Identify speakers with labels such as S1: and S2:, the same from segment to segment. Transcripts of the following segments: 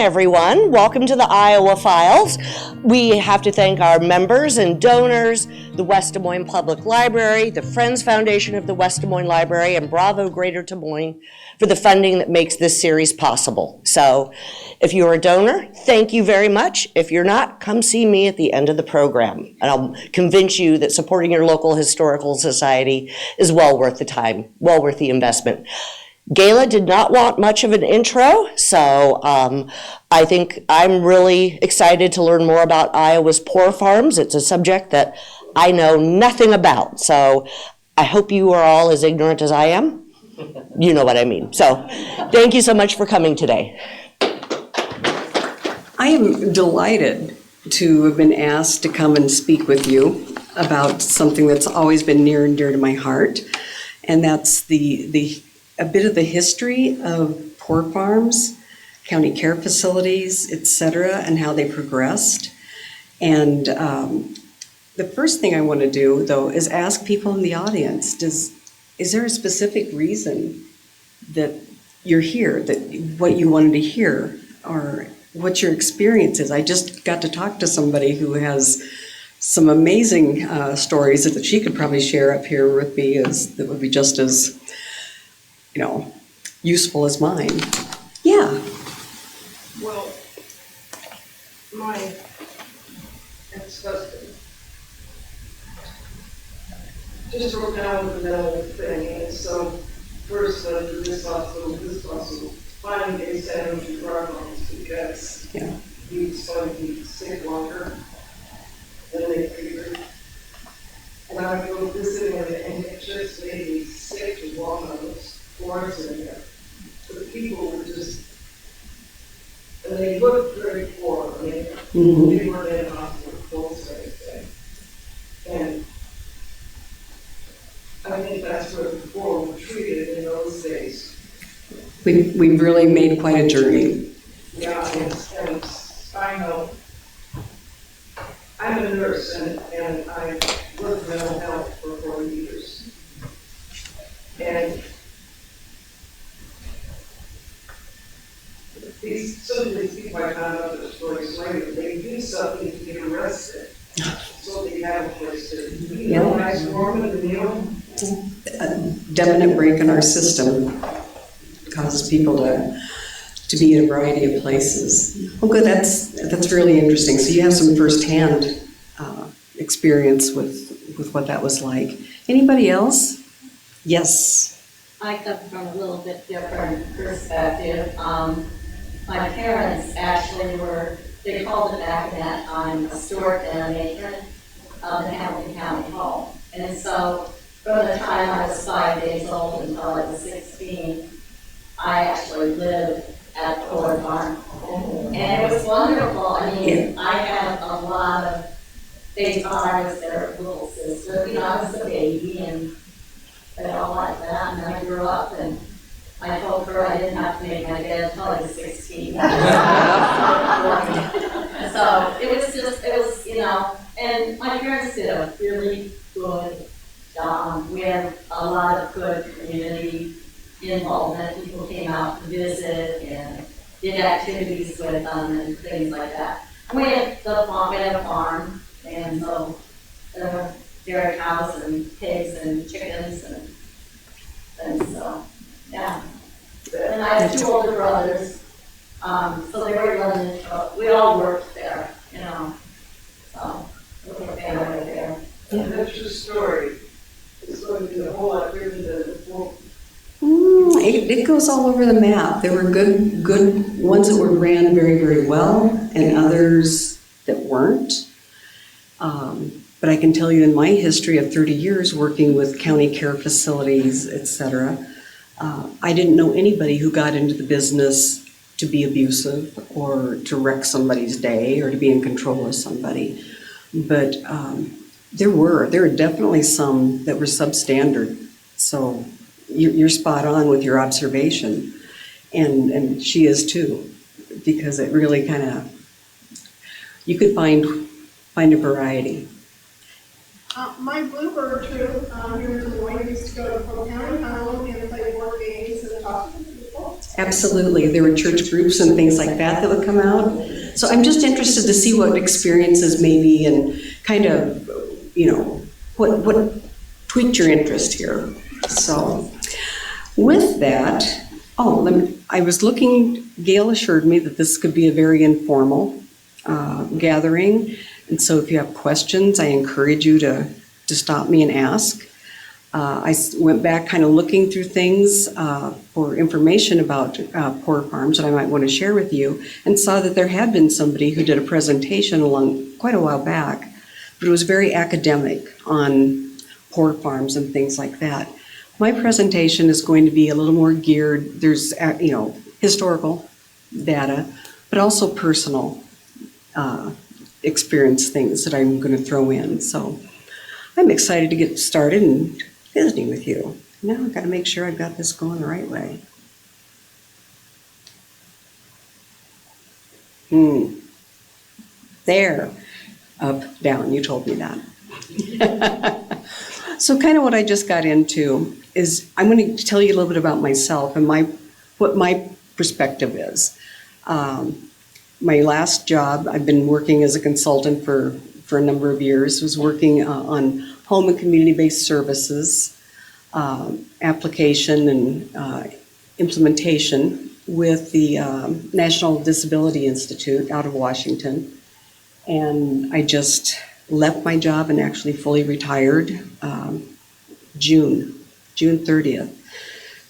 S1: everyone. Welcome to the Iowa Files. We have to thank our members and donors, the West Des Moines Public Library, the Friends Foundation of the West Des Moines Library, and Bravo Greater Des Moines for the funding that makes this series possible. So if you're a donor, thank you very much. If you're not, come see me at the end of the program, and I'll convince you that supporting your local historical society is well worth the time, well worth the investment. Gayla did not want much of an intro, so I think I'm really excited to learn more about Iowa's poor farms. It's a subject that I know nothing about, so I hope you are all as ignorant as I am. You know what I mean. So thank you so much for coming today.
S2: I am delighted to have been asked to come and speak with you about something that's always been near and dear to my heart, and that's a bit of the history of poor farms, county care facilities, et cetera, and how they progressed. And the first thing I want to do, though, is ask people in the audience, is there a specific reason that you're here, that what you wanted to hear, or what your experience is? I just got to talk to somebody who has some amazing stories that she could probably share up here with me that would be just as useful as mine. Yeah.
S3: Well, my ex-husband just broke down with the mental thing, and so first this hospital, finally they sent him to Broadlands because he was going to be sick longer than they figured. And I go visit him, and it just made me sick to walk on those floors in there. The people were just, and they looked very poor. I mean, they weren't in a hospital close or anything. And I think that's where the poor were treated in those days.
S2: We've really made quite a journey.
S3: Yeah, and I know. I'm a nurse, and I worked mental health for 4 years. And some of these people I found out their stories later, they do something to get arrested, so they have a place to eat. A nice warm and meal.
S2: A definite break in our system causes people to be in a variety of places. Well, good. That's really interesting. So you have some firsthand experience with what that was like. Anybody else? Yes.
S4: I come from a little bit different perspective. My parents actually they called it back in that time a steward and a matron of the Hamilton County Home. And so from the time I was 5 days old until I was 16, I actually lived at the Ford Farm. And it was wonderful. I mean, I had a lot of, they thought I was their little sister. I was a baby and all like that. And then I grew up and I told her I didn't have to make my bed until I was 16. So it was, and my parents did a really good job. We had a lot of good community involvement. People came out to visit and did activities with them and things like that. We had a farm, and so there were dairy cows and pigs and chickens and so. Yeah. And I have 2 older brothers, so they were young, we all worked there, so we were a family there.
S3: And that's your story. It's going to be a whole lot bigger than the
S2: It goes all over the map. There were good ones that were ran very, very well, and others that weren't. But I can tell you in my history of 30 years working with county care facilities, et cetera, I didn't know anybody who got into the business to be abusive or to wreck somebody's day or to be in control of somebody. But there were definitely some that were substandard. So you're spot on with your observation, and she is too, because it really kind of, you could find a variety.
S5: My Bluebird troop here in Des Moines used to go to Polk County Home and play board games and talk to people.
S2: Absolutely. There were church groups and things like that that would come out. So I'm just interested to see what experiences maybe and kind of, what tweaked your interest here. So with that, I was looking, Gail assured me that this could be a very informal gathering. And so if you have questions, I encourage you to stop me and ask. I went back kind of looking through things for information about pork farms that I might want to share with you, and saw that there had been somebody who did a presentation quite a while back, but it was very academic on pork farms and things like that. My presentation is going to be a little more geared, there's historical data, but also personal experience things that I'm going to throw in. So I'm excited to get started and visiting with you. Now I've got to make sure I've got this going the right way. There. Up, down, you told me that. So kind of what I just got into is I'm going to tell you a little bit about myself and what my perspective is. My last job, I've been working as a consultant for a number of years, was working on home and community-based services, application and implementation with the National Disability Institute out of Washington. And I just left my job and actually fully retired June 30th.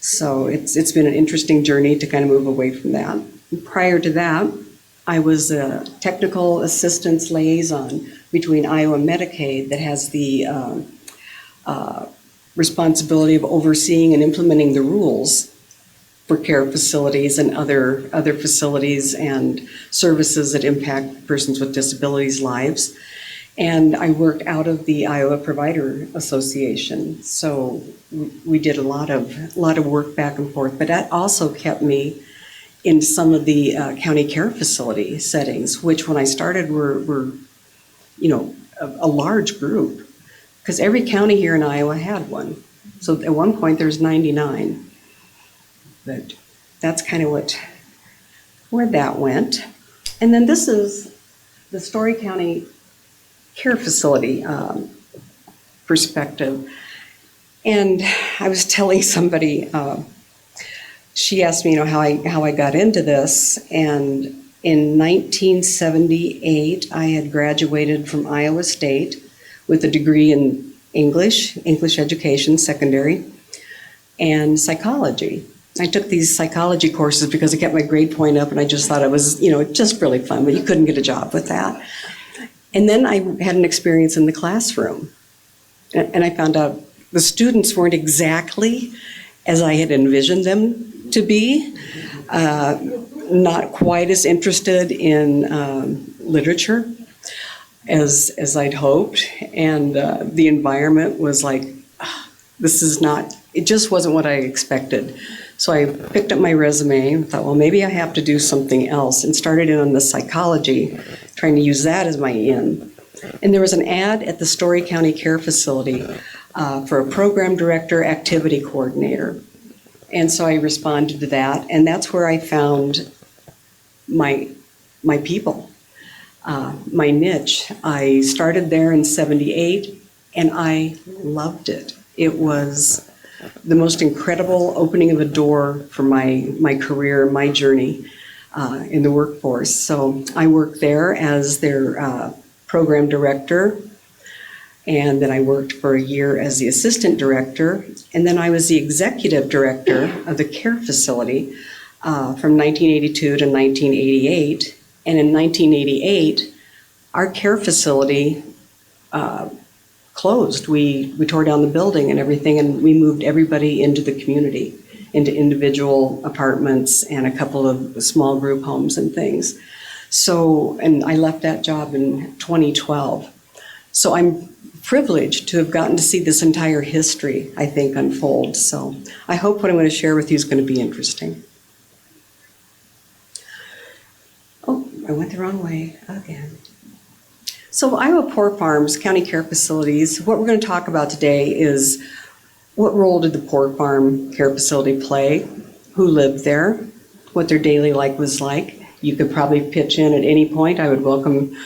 S2: So it's been an interesting journey to kind of move away from that. And prior to that, I was a technical assistance liaison between Iowa Medicaid that has the responsibility of overseeing and implementing the rules for care facilities and other facilities and services that impact persons with disabilities' lives. And I worked out of the Iowa Provider Association. So we did a lot of work back and forth, but that also kept me in some of the county care facility settings, which when I started were a large group, because every county here in Iowa had one. So at one point there's 99. But that's kind of where that went. And then this is the Story County Care Facility perspective. And I was telling somebody, she asked me, how I got into this. And in 1978, I had graduated from Iowa State with a degree in English education, secondary, and psychology. I took these psychology courses because I kept my grade point up, and I just thought it was, just really fun, but you couldn't get a job with that. And then I had an experience in the classroom, and I found out the students weren't exactly as I had envisioned them to be, not quite as interested in literature as I'd hoped, and the environment was like, it just wasn't what I expected. So I picked up my resume and thought, well, maybe I have to do something else, and started in on the psychology, trying to use that as my in. And there was an ad at the Story County Care Facility for a program director, activity coordinator. And so I responded to that, and that's where I found my people, my niche. I started there in '78, and I loved it. It was the most incredible opening of a door for my career, my journey in the workforce. So I worked there as their program director, and then I worked for a year as the assistant director, and then I was the executive director of the care facility from 1982 to 1988. And in 1988, our care facility closed. We tore down the building and everything, and we moved everybody into the community, into individual apartments and a couple of small group homes and things. So, and I left that job in 2012. So I'm privileged to have gotten to see this entire history, I think, unfold. So I hope what I'm going to share with you is going to be interesting. Oh, I went the wrong way again. So Iowa Pork Farms, county care facilities, what we're going to talk about today is what role did the pork farm care facility play, who lived there, what their daily life was like. You could probably pitch in at any point. I would welcome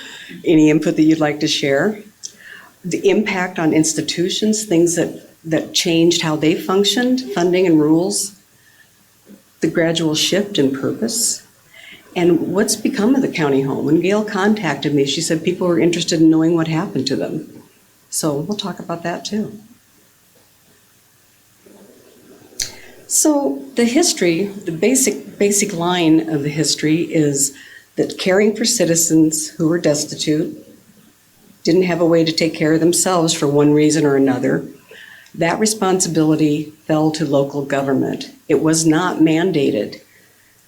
S2: any input that you'd like to share. The impact on institutions, things that changed how they functioned, funding and rules, the gradual shift in purpose, and what's become of the county home. When Gail contacted me, she said people were interested in knowing what happened to them. So we'll talk about that too. So the history, the basic line of the history is that caring for citizens who were destitute, didn't have a way to take care of themselves for one reason or another, that responsibility fell to local government. It was not mandated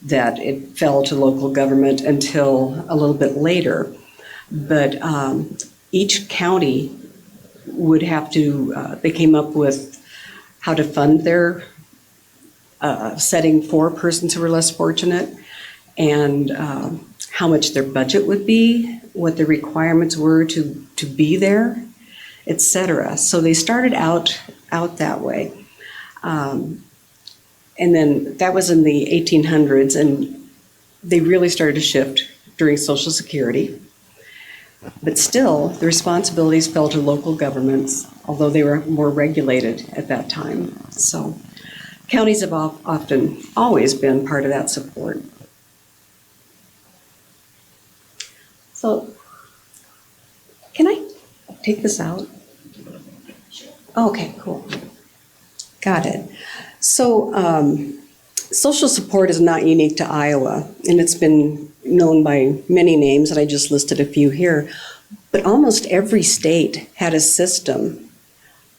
S2: that it fell to local government until a little bit later, but each county would have to, they came up with how to fund their setting for persons who were less fortunate, and how much their budget would be, what the requirements were to be there, etc. So they started out that way. And then that was in the 1800s, and they really started to shift during Social Security. But still, the responsibilities fell to local governments, although they were more regulated at that time. So counties have often always been part of that support. So, can I take this out? Okay, cool. Got it. So, social support is not unique to Iowa, and it's been known by many names, and I just listed a few here. But almost every state had a system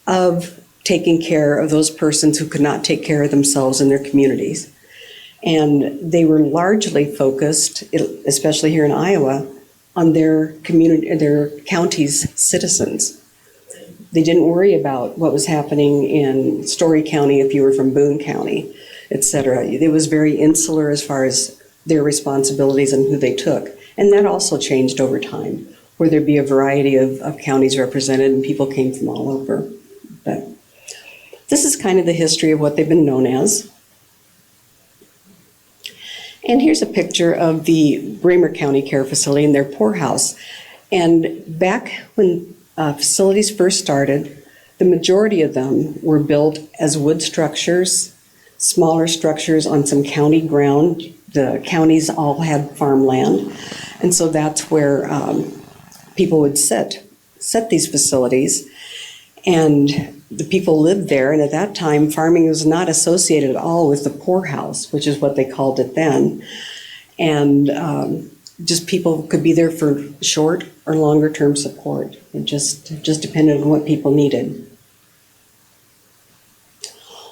S2: of taking care of those persons who could not take care of themselves in their communities. And they were largely focused, especially here in Iowa, on their community, their county's citizens. They didn't worry about what was happening in Story County if you were from Boone County, et cetera. It was very insular as far as their responsibilities and who they took. And that also changed over time, where there'd be a variety of counties represented and people came from all over. But this is kind of the history of what they've been known as. And here's a picture of the Bramer County Care Facility and their poorhouse. And back when facilities first started, the majority of them were built as wood structures, smaller structures on some county ground. The counties all had farmland. And so that's where people would set these facilities. And the people lived there, and at that time, farming was not associated at all with the poorhouse, which is what they called it then. And just people could be there for short or longer term support. It just depended on what people needed.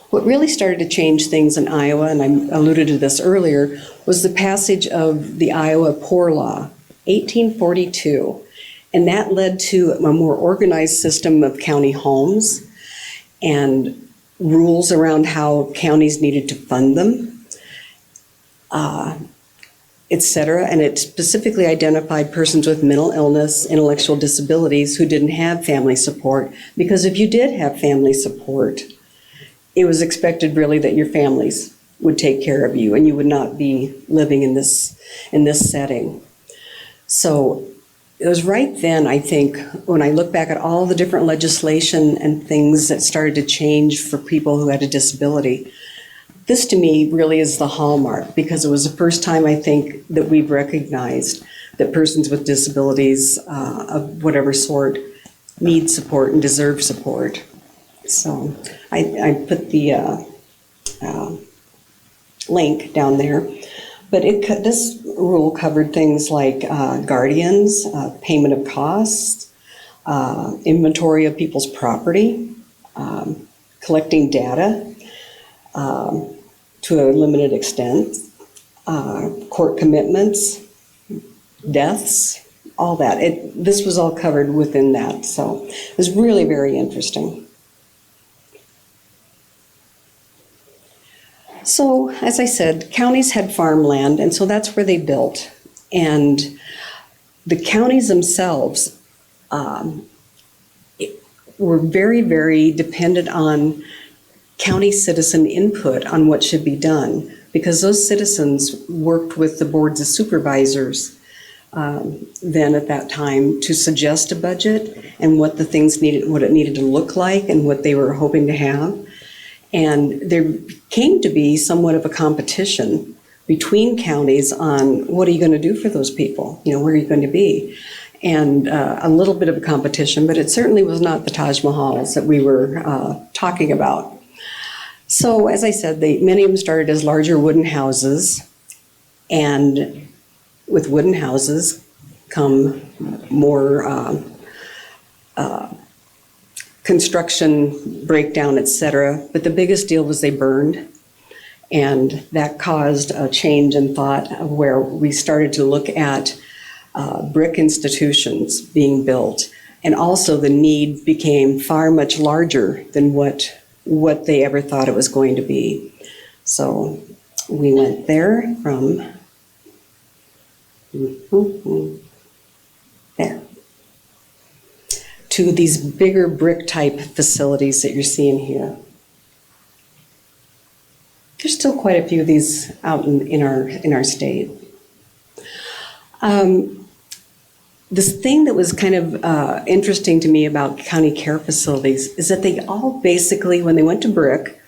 S2: What really started to change things in Iowa, and I alluded to this earlier, was the passage of the Iowa Poor Law, 1842. And that led to a more organized system of county homes and rules around how counties needed to fund them, et cetera. And it specifically identified persons with mental illness, intellectual disabilities who didn't have family support. Because if you did have family support, it was expected really that your families would take care of you and you would not be living in this setting. So it was right then, I think, when I look back at all the different legislation and things that started to change for people who had a disability, this to me really is the hallmark, because it was the first time, I think, that we've recognized that persons with disabilities of whatever sort need support and deserve support. So I put the link down there. But this rule covered things like guardians, payment of costs, inventory of people's property, collecting data to a limited extent, court commitments, deaths, all that. This was all covered within that. So it was really very interesting. So, as I said, counties had farmland, and so that's where they built. And the counties themselves were very, very dependent on county citizen input on what should be done, because those citizens worked with the boards of supervisors then at that time to suggest a budget and what the things needed, what it needed to look like and what they were hoping to have. And there came to be somewhat of a competition between counties on what are you going to do for those people? You know, where are you going to be? And a little bit of a competition, but it certainly was not the Taj Mahals that we were talking about. So as I said, many of them started as larger wooden houses, and with wooden houses come more construction breakdown, etc. But the biggest deal was they burned, and that caused a change in thought of where we started to look at brick institutions being built, and also the need became far much larger than what they ever thought it was going to be. So we went there from there to these bigger brick type facilities that you're seeing here. There's still quite a few of these out in our state. This thing that was kind of interesting to me about county care facilities is that they all basically, when they went to brick,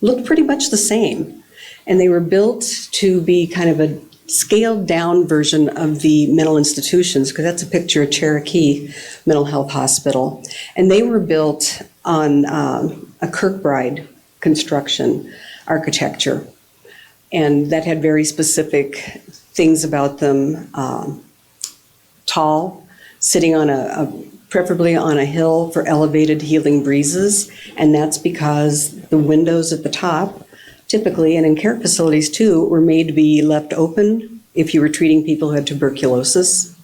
S2: looked pretty much the same. And they were built to be kind of a scaled down version of the mental institutions, because that's a picture of Cherokee Mental Health Hospital. And they were built on a Kirkbride construction architecture. And that had very specific things about them. Tall, sitting on preferably on a hill for elevated healing breezes. And that's because the windows at the top, typically, and in care facilities too, were made to be left open if you were treating people who had tuberculosis.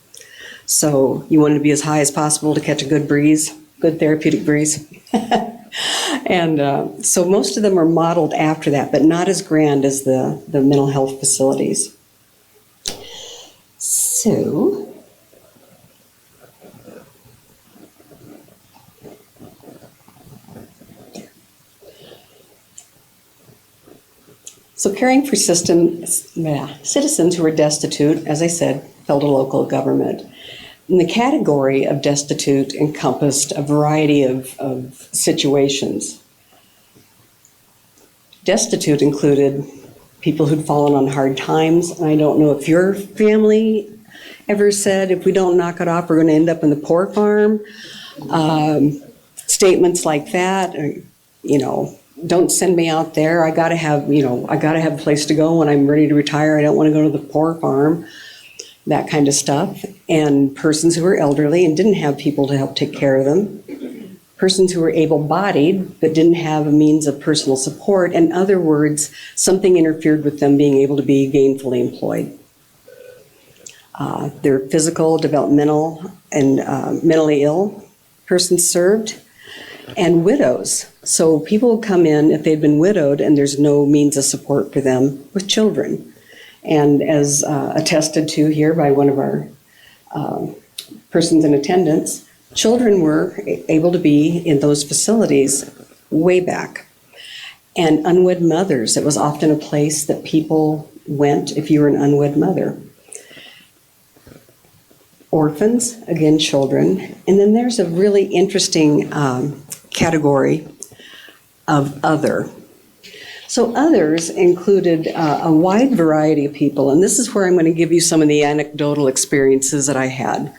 S2: So you wanted to be as high as possible to catch a good breeze, good therapeutic breeze. And so most of them are modeled after that, but not as grand as the mental health facilities. So caring for citizens who were destitute, as I said, fell to local government. And the category of destitute encompassed a variety of situations. Destitute included people who'd fallen on hard times. And I don't know if your family ever said, if we don't knock it off, we're going to end up in the poor farm. Statements like that, or, you know, don't send me out there. I gotta have a place to go when I'm ready to retire. I don't want to go to the poor farm, that kind of stuff. And persons who were elderly and didn't have people to help take care of them. Persons who were able-bodied but didn't have a means of personal support. In other words, something interfered with them being able to be gainfully employed. Their physical, developmental, and mentally ill persons served. And widows. So people would come in if they'd been widowed and there's no means of support for them with children. And as attested to here by one of our persons in attendance, children were able to be in those facilities way back. And unwed mothers, it was often a place that people went if you were an unwed mother. Orphans, again, children. And then there's a really interesting category of other. So others included a wide variety of people, and this is where I'm going to give you some of the anecdotal experiences that I had.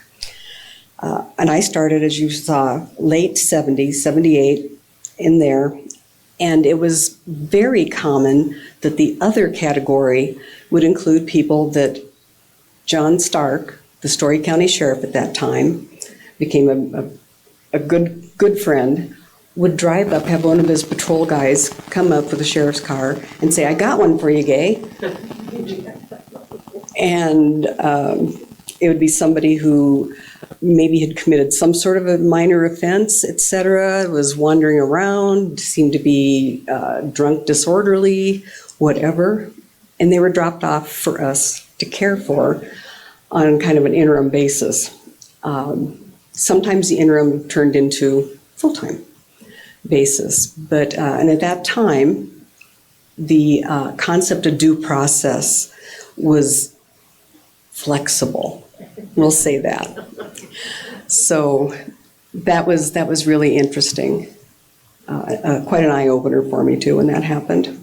S2: And I started, as you saw, late 70s, 78, in there, and it was very common that the other category would include people that John Stark, the Story County Sheriff at that time, became a good friend, would drive up, have one of his patrol guys come up with the sheriff's car and say, I got one for you, Gay. And it would be somebody who maybe had committed some sort of a minor offense, etc., was wandering around, seemed to be drunk, disorderly, whatever. And they were dropped off for us to care for on kind of an interim basis. Sometimes the interim turned into full-time basis. But, and at that time, the concept of due process was flexible. We'll say that. So that was really interesting. Quite an eye-opener for me, too, when that happened.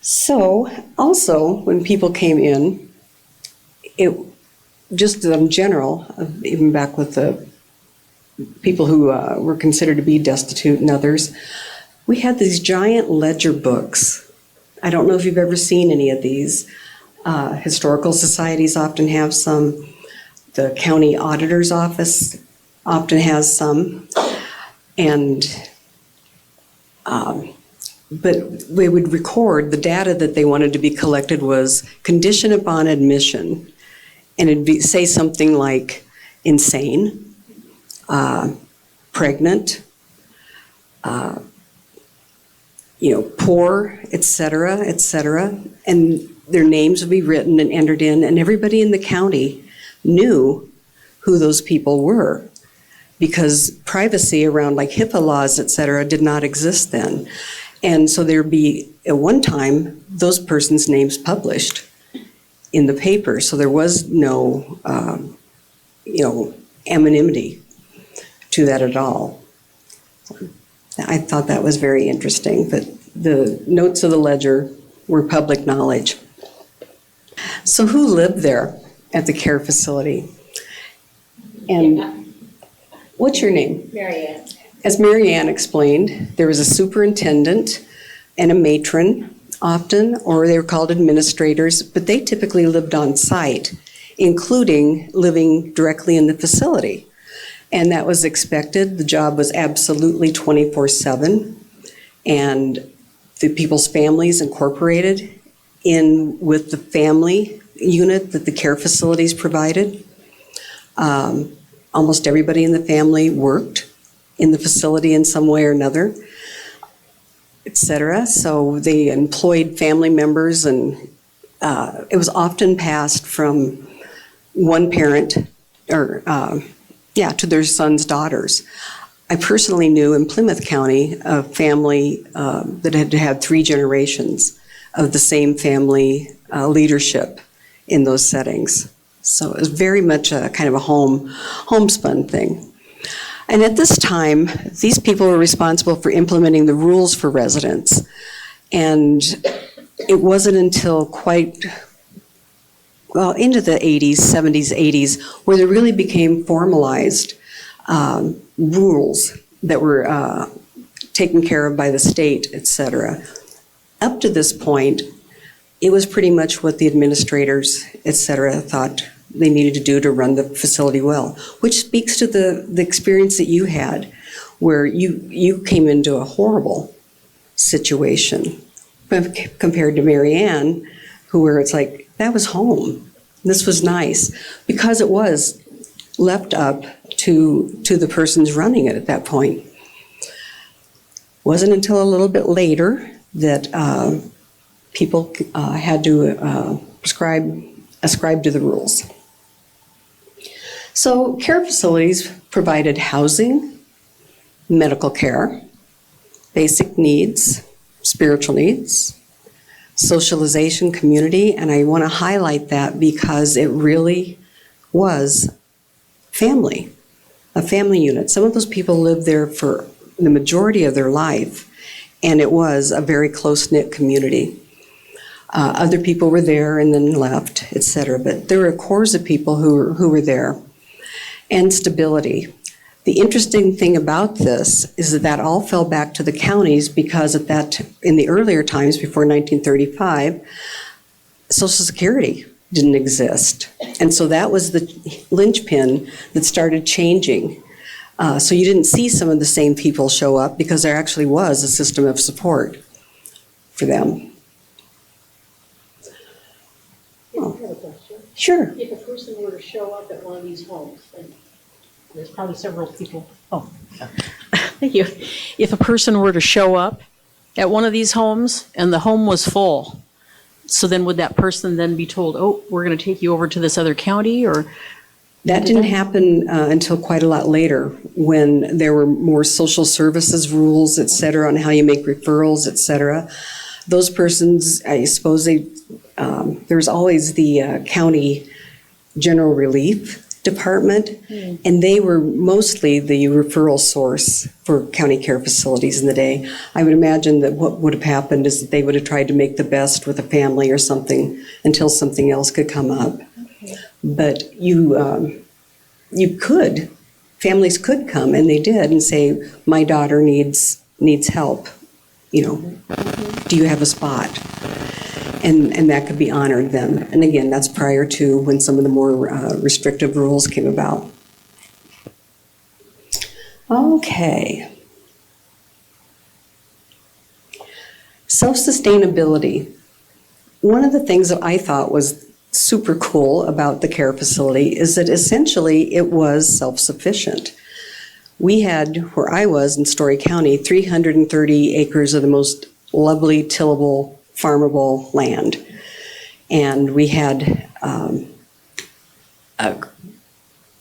S2: So, also, when people came in, it just in general, even back with the people who were considered to be destitute and others, we had these giant ledger books. I don't know if you've ever seen any of these. Historical societies often have some. The county auditor's office often has some. And but we would record the data that they wanted to be collected was condition upon admission, and it'd say something like insane, pregnant, poor, et cetera, and their names would be written and entered in, and everybody in the county knew who those people were, because privacy around like HIPAA laws, et cetera, did not exist then. And so there'd be, at one time, those persons' names published in the paper. So there was no, anonymity to that at all. I thought that was very interesting, but the notes of the ledger were public knowledge. So who lived there at the care facility? And what's your name?
S4: Marianne.
S2: As Mary Ann explained, there was a superintendent and a matron often, or they were called administrators, but they typically lived on site, including living directly in the facility. And that was expected. The job was absolutely 24/7, and the people's families incorporated in with the family unit that the care facilities provided. Almost everybody in the family worked in the facility in some way or another, et cetera. So they employed family members, and it was often passed from one parent to their son's daughters. I personally knew in Plymouth County a family that had to have 3 generations of the same family leadership in those settings. So it was very much a kind of a homespun thing. And at this time, these people were responsible for implementing the rules for residents. And it wasn't until into the 80s, 70s, 80s, where there really became formalized rules that were taken care of by the state, et cetera. Up to this point, it was pretty much what the administrators, et cetera, thought they needed to do to run the facility well, which speaks to the experience that you had, where you came into a horrible situation compared to Mary Ann, where it's like, that was home. This was nice, because it was left up to the persons running it at that point. Wasn't until a little bit later that people had to ascribe to the rules. So care facilities provided housing, medical care, basic needs, spiritual needs, socialization, community, and I want to highlight that because it really was family, a family unit. Some of those people lived there for the majority of their life, and it was a very close-knit community. Other people were there and then left, et cetera, but there were cores of people who were there. And stability. The interesting thing about this is that all fell back to the counties, because in the earlier times, before 1935, Social Security didn't exist. And so that was the linchpin that started changing. So you didn't see some of the same people show up, because there actually was a system of support for them.
S6: I have a question.
S2: Sure.
S6: If a person were to show up at one of these homes, and there's probably several people. Oh, thank you. If a person were to show up at one of these homes and the home was full, so then would that person then be told, oh, we're going to take you over to this other county, or?
S2: That didn't happen until quite a lot later, when there were more social services rules, et cetera, on how you make referrals, et cetera. those persons, I suppose there's always the county general relief department, and they were mostly the referral source for county care facilities in the day. I would imagine that what would have happened is that they would have tried to make the best with a family or something until something else could come up. But families could come, and they did, and say, my daughter needs help, do you have a spot? And that could be honored then. And again, that's prior to when some of the more restrictive rules came about. Okay. Self-sustainability. One of the things that I thought was super cool about the care facility is that essentially it was self-sufficient. We had, where I was in Story County, 330 acres of the most lovely, tillable, farmable land. And we had a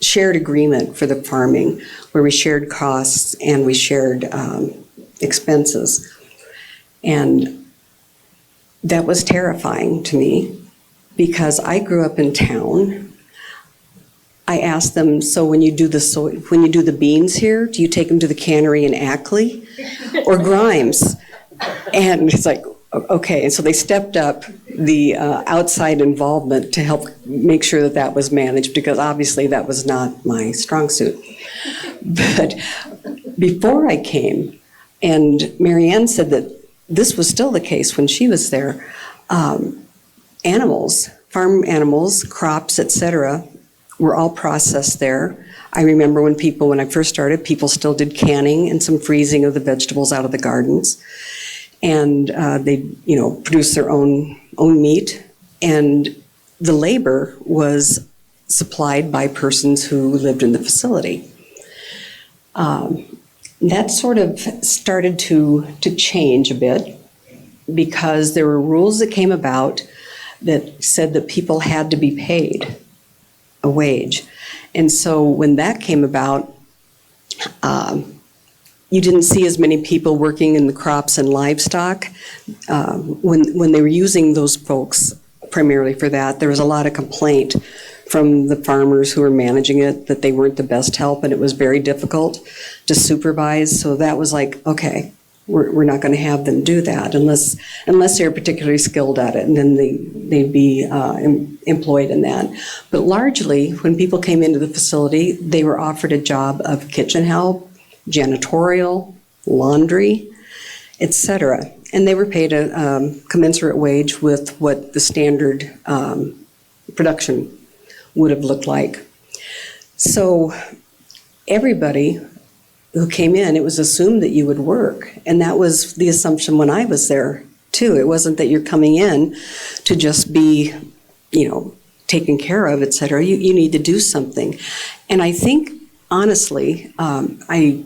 S2: shared agreement for the farming where we shared costs and we shared expenses. And that was terrifying to me because I grew up in town. I asked them, so when you do the beans here, do you take them to the cannery in Ackley or Grimes? And it's like, okay, and so they stepped up the outside involvement to help make sure that that was managed, because obviously that was not my strong suit. But before I came, and Marianne said that this was still the case when she was there, animals, farm animals, crops, etc., were all processed there. I remember when I first started, people still did canning and some freezing of the vegetables out of the gardens. And they, produced their own meat, and the labor was supplied by persons who lived in the facility. That sort of started to change a bit because there were rules that came about that said that people had to be paid a wage. And so when that came about, you didn't see as many people working in the crops and livestock. When they were using those folks primarily for that, there was a lot of complaint from the farmers who were managing it that they weren't the best help, and it was very difficult to supervise. So that was like, okay, we're not going to have them do that unless they're particularly skilled at it, and then they'd be employed in that. But largely, when people came into the facility, they were offered a job of kitchen help, janitorial, laundry, etc. And they were paid a commensurate wage with what the standard production would have looked like. So everybody who came in, it was assumed that you would work. And that was the assumption when I was there, too. It wasn't that you're coming in to just be, taken care of, etc. You need to do something. And I think, honestly, I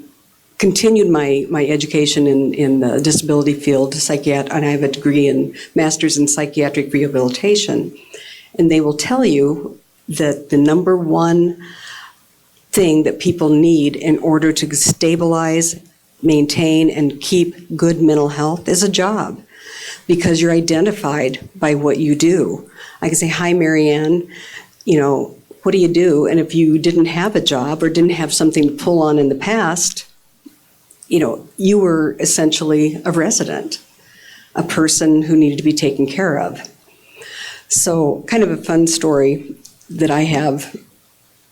S2: continued my education in the disability field, and I have a degree in master's in psychiatric rehabilitation. And they will tell you that the number one thing that people need in order to stabilize, maintain, and keep good mental health is a job, because you're identified by what you do. I can say, hi, Marianne, what do you do? And if you didn't have a job or didn't have something to pull on in the past, you were essentially a resident, a person who needed to be taken care of. So kind of a fun story that I have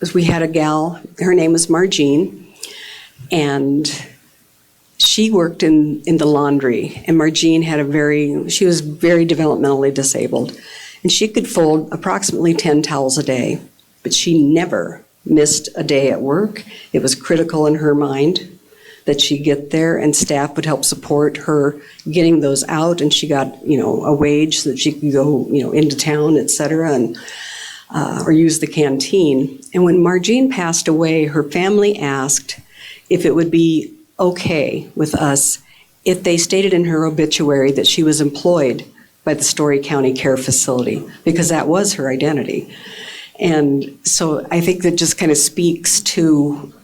S2: is we had a gal, her name was Margene, and she worked in the laundry. And Margene she was very developmentally disabled. And she could fold approximately 10 towels a day, but she never missed a day at work. It was critical in her mind that she get there, and staff would help support her getting those out, and she got, a wage so that she could go, into town, et cetera, and or use the canteen. And when Margene passed away, her family asked if it would be okay with us if they stated in her obituary that she was employed by the Story County Care Facility, because that was her identity. And so I think that just kind of speaks to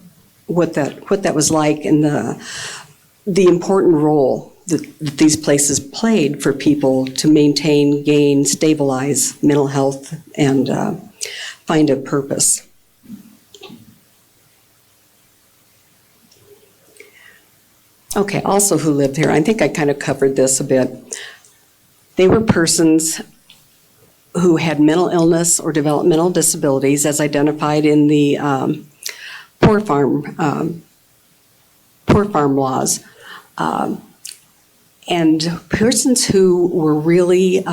S2: what that was like, and the important role that these places played for people to maintain, gain, stabilize mental health, and find a purpose. Okay, also who lived here, I think I kind of covered this a bit. They were persons who had mental illness or developmental disabilities as identified in the poor farm laws. And persons who were really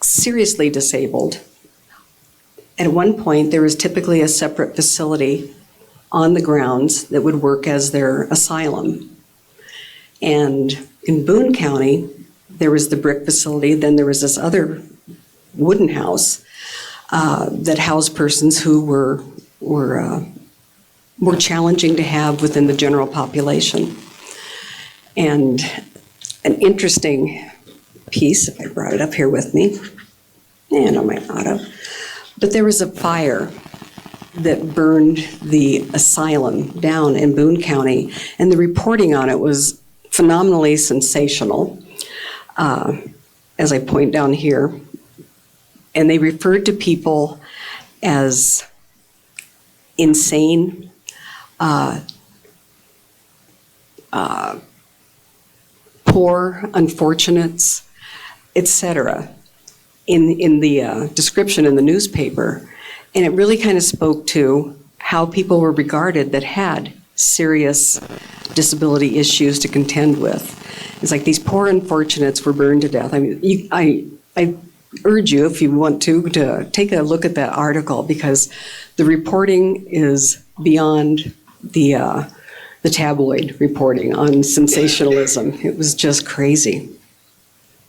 S2: seriously disabled. At one point, there was typically a separate facility on the grounds that would work as their asylum. And in Boone County, there was the brick facility, then there was this other wooden house that housed persons who were more challenging to have within the general population. And an interesting piece, if I brought it up here with me, and I might not have, but there was a fire that burned the asylum down in Boone County, and the reporting on it was phenomenally sensational, as I point down here. And they referred to people as insane, poor, unfortunates, etc. in the description in the newspaper. And it really kind of spoke to how people were regarded that had serious disability issues to contend with. It's like these poor unfortunates were burned to death. I mean, I urge you, if you want to take a look at that article, because the reporting is beyond the tabloid reporting on sensationalism. It was just crazy.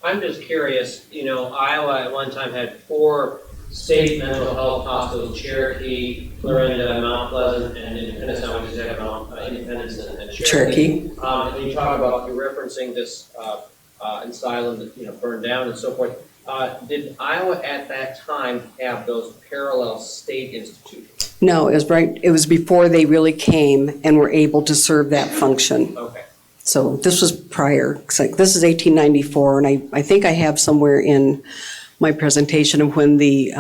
S7: I'm just curious, Iowa at one time had 4 state mental health hospitals: Cherokee, Clarinda, Mount Pleasant, and Independence. Now we just have Independence and Cherokee. And you talk about, you're referencing this asylum that burned down and so forth. Did Iowa at that time have those parallel state institutions?
S2: No, it was right. It was before they really came and were able to serve that function.
S7: Okay.
S2: So this was prior. It's like, this is 1894, and I think I have somewhere in my presentation of when the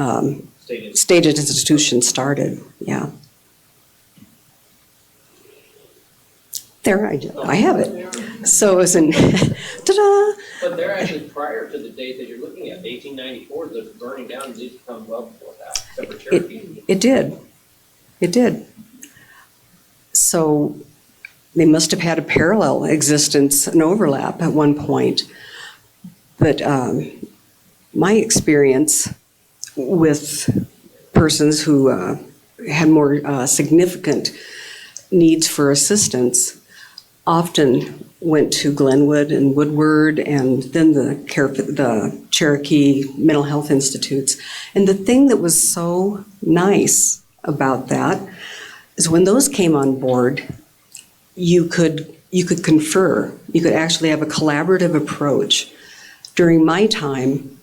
S2: state institution started. Yeah. There, I have it. So it was in, ta-da!
S7: But they're actually prior to the date that you're looking at, 1894, the burning down did come well before that, except for Cherokee.
S2: It did. It did. So they must have had a parallel existence, an overlap at one point. But my experience with persons who had more significant needs for assistance often went to Glenwood and Woodward, and then the Cherokee Mental Health Institutes. And the thing that was so nice about that is when those came on board, you could confer. You could actually have a collaborative approach. During my time,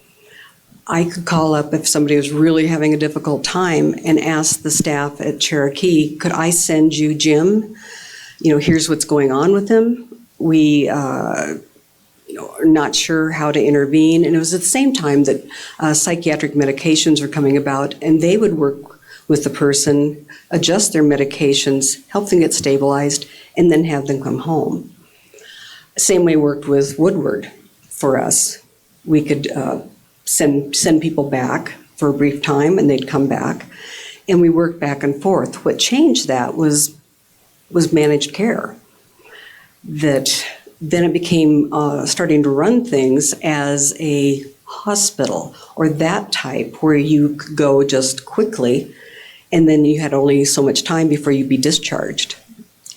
S2: I could call up if somebody was really having a difficult time and ask the staff at Cherokee, could I send you Jim? Here's what's going on with him. We are not sure how to intervene. And it was at the same time that psychiatric medications were coming about, and they would work with the person, adjust their medications, help them get stabilized, and then have them come home. Same way worked with Woodward for us. We could send people back for a brief time, and they'd come back, and we worked back and forth. What changed that was managed care. That then it became starting to run things as a hospital or that type, where you could go just quickly, and then you had only so much time before you'd be discharged.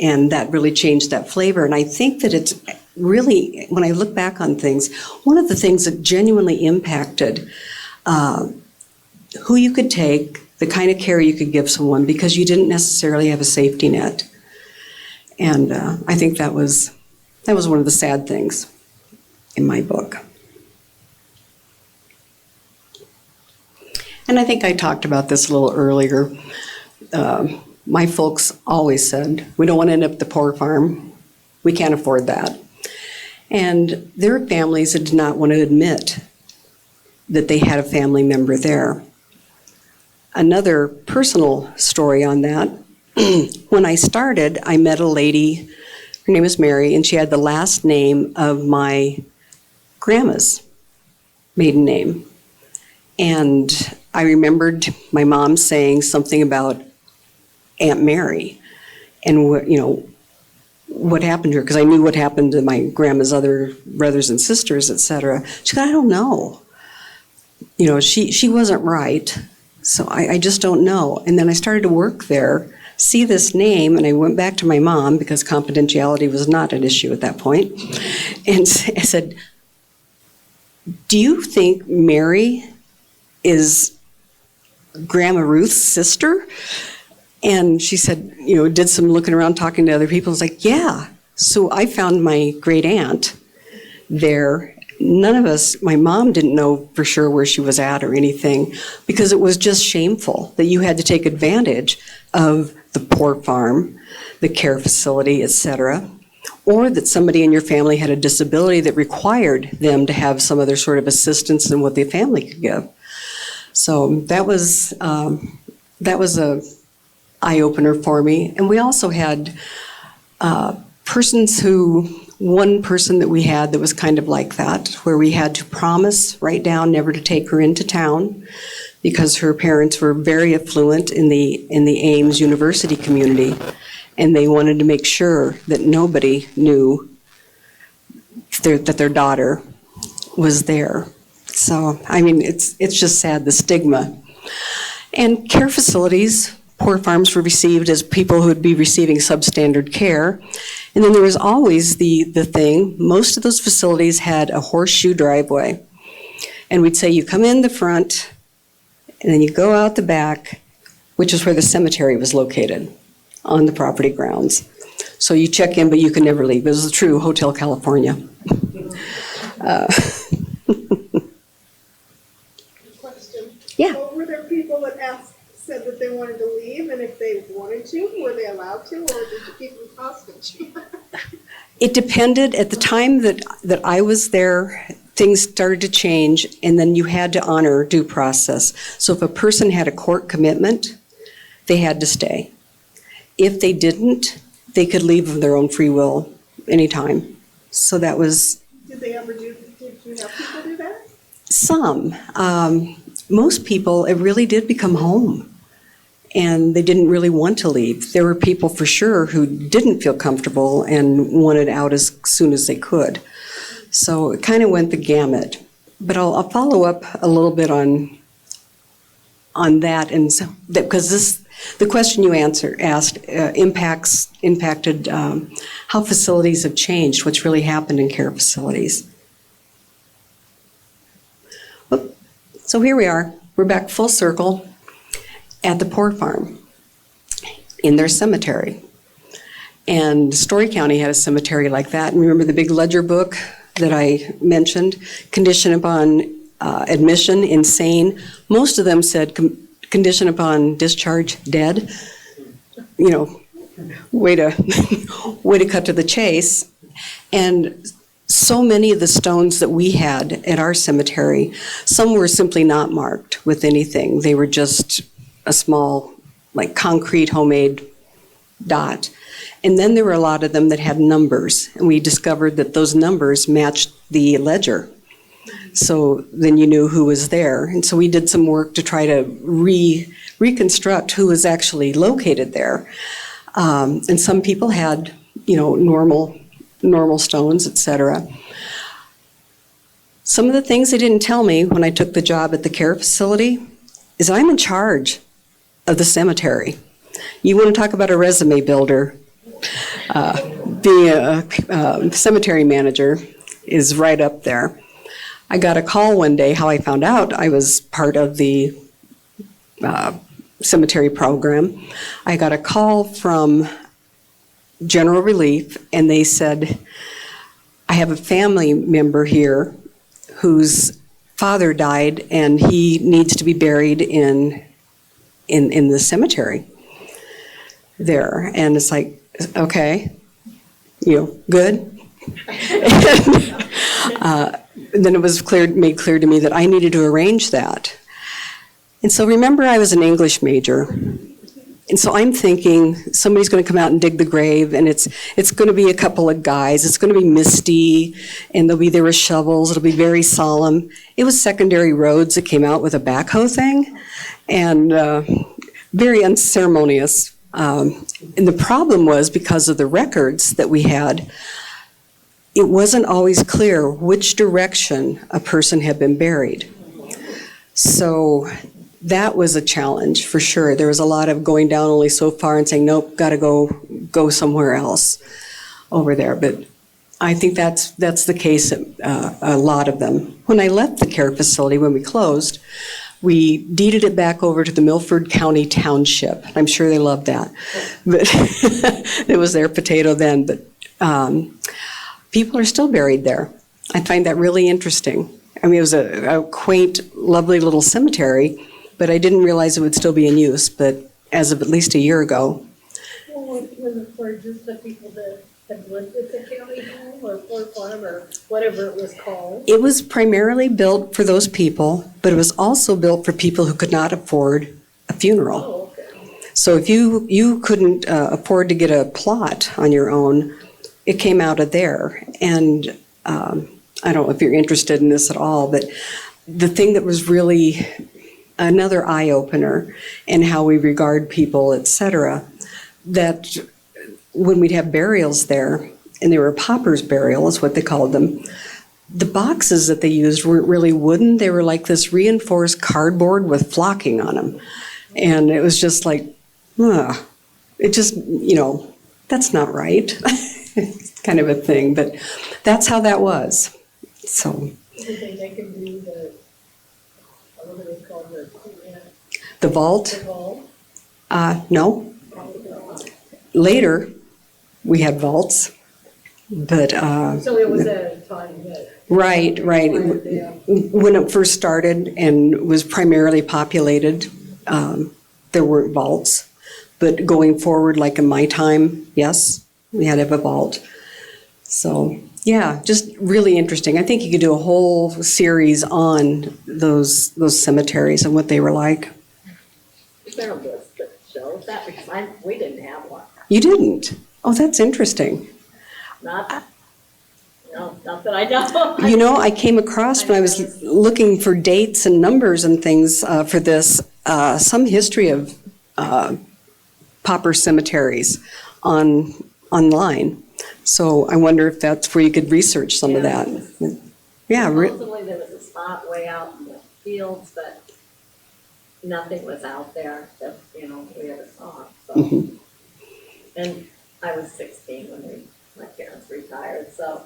S2: And that really changed that flavor. And I think that it's really, when I look back on things, one of the things that genuinely impacted who you could take, the kind of care you could give someone, because you didn't necessarily have a safety net. And I think that was one of the sad things in my book. And I think I talked about this a little earlier. My folks always said, we don't want to end up at the poor farm. We can't afford that. And there were families that did not want to admit that they had a family member there. Another personal story on that, when I started, I met a lady, her name was Mary, and she had the last name of my grandma's maiden name. And I remembered my mom saying something about Aunt Mary and what happened to her, because I knew what happened to my grandma's other brothers and sisters, etc. She said, I don't know. She wasn't right, so I just don't know. And then I started to work there, see this name, and I went back to my mom, because confidentiality was not an issue at that point, and I said, do you think Mary is Grandma Ruth's sister? And she said, did some looking around, talking to other people. I was like, yeah. So I found my great aunt there. None of us, my mom didn't know for sure where she was at or anything, because it was just shameful that you had to take advantage of the poor farm, the care facility, etc., or that somebody in your family had a disability that required them to have some other sort of assistance than what the family could give. So that was a eye-opener for me. And we also had one person that we had that was kind of like that, where we had to promise, write down, never to take her into town, because her parents were very affluent in the Ames University community, and they wanted to make sure that nobody knew that their daughter was there. So, it's just sad, the stigma. And care facilities, poor farms were received as people who would be receiving substandard care. And then there was always the thing, most of those facilities had a horseshoe driveway. And we'd say, you come in the front, and then you go out the back, which is where the cemetery was located, on the property grounds. So you check in, but you can never leave. It was a true Hotel California.
S5: Question.
S2: Yeah.
S5: Well, were there people that said that they wanted to leave, and if they wanted to, were they allowed to, or did you keep them hostage?
S2: It depended. At the time that I was there, things started to change, and then you had to honor due process. So if a person had a court commitment, they had to stay. If they didn't, they could leave of their own free will anytime. So that was...
S5: Did you have people do that?
S2: Some. Most people, it really did become home, and they didn't really want to leave. There were people for sure who didn't feel comfortable and wanted out as soon as they could. So it kind of went the gamut. But I'll follow up a little bit on that, and so because the question you asked impacted how facilities have changed, what's really happened in care facilities. So here we are. We're back full circle at the Poor Farm in their cemetery. And Story County had a cemetery like that. And remember the big ledger book that I mentioned? Condition upon admission, insane. Most of them said condition upon discharge, dead. Way to cut to the chase. And so many of the stones that we had at our cemetery, some were simply not marked with anything. They were just a small, concrete homemade dot. And then there were a lot of them that had numbers, and we discovered that those numbers matched the ledger. So then you knew who was there. And so we did some work to try to reconstruct who was actually located there. And some people had, normal stones, etc. Some of the things they didn't tell me when I took the job at the care facility is I'm in charge of the cemetery. You want to talk about a resume builder? The cemetery manager is right up there. I got a call one day. How I found out I was part of the cemetery program. I got a call from General Relief, and they said, I have a family member here whose father died, and he needs to be buried in the cemetery there. And it's like, okay, good. And then it was made clear to me that I needed to arrange that. And so remember, I was an English major. And so I'm thinking somebody's going to come out and dig the grave, and it's going to be a couple of guys. It's going to be misty, and they'll be there with shovels. It'll be very solemn. It was Secondary Roads that came out with a backhoe thing, and very unceremonious. And the problem was, because of the records that we had, it wasn't always clear which direction a person had been buried. So that was a challenge for sure. There was a lot of going down only so far and saying, nope, got to go somewhere else over there. But I think that's the case at a lot of them. When I left the care facility, when we closed, we deeded it back over to the Milford County Township. I'm sure they loved that. But it was their potato then. But people are still buried there. I find that really interesting. I mean, it was a quaint, lovely little cemetery, but I didn't realize it would still be in use, but as of at least a year ago.
S6: Well, was it for just the people that had lived at the county home or Fort Farm or whatever it was called?
S2: It was primarily built for those people, but it was also built for people who could not afford a funeral.
S6: Oh, okay.
S2: So if you couldn't afford to get a plot on your own, it came out of there. And I don't know if you're interested in this at all, but the thing that was really another eye-opener in how we regard people, et cetera, that when we'd have burials there, and they were paupers' burial is what they called them, the boxes that they used weren't really wooden. They were like this reinforced cardboard with flocking on them. And it was just like, it just, that's not right. Kind of a thing, but that's how that was. So.
S6: Do you think they can do what it was called,
S2: The vault?
S6: the vault?
S2: No. Later, we had vaults, but.
S6: So it was at a time that.
S2: Right. When it first started and was primarily populated, there weren't vaults. But going forward, like in my time, yes, we had to have a vault. So, yeah, just really interesting. I think you could do a whole series on those cemeteries and what they were like.
S6: Is there a list that shows that? Because we didn't have one.
S2: You didn't? Oh, that's interesting.
S6: Not that I know.
S2: I came across when I was looking for dates and numbers and things for this, some history of pauper cemeteries online. So I wonder if that's where you could research some of that. Yeah.
S4: Supposedly there was a spot way out in the fields, but nothing was out there that, we ever saw. So.
S2: Mm-hmm.
S4: And I was 16 when my parents retired, so,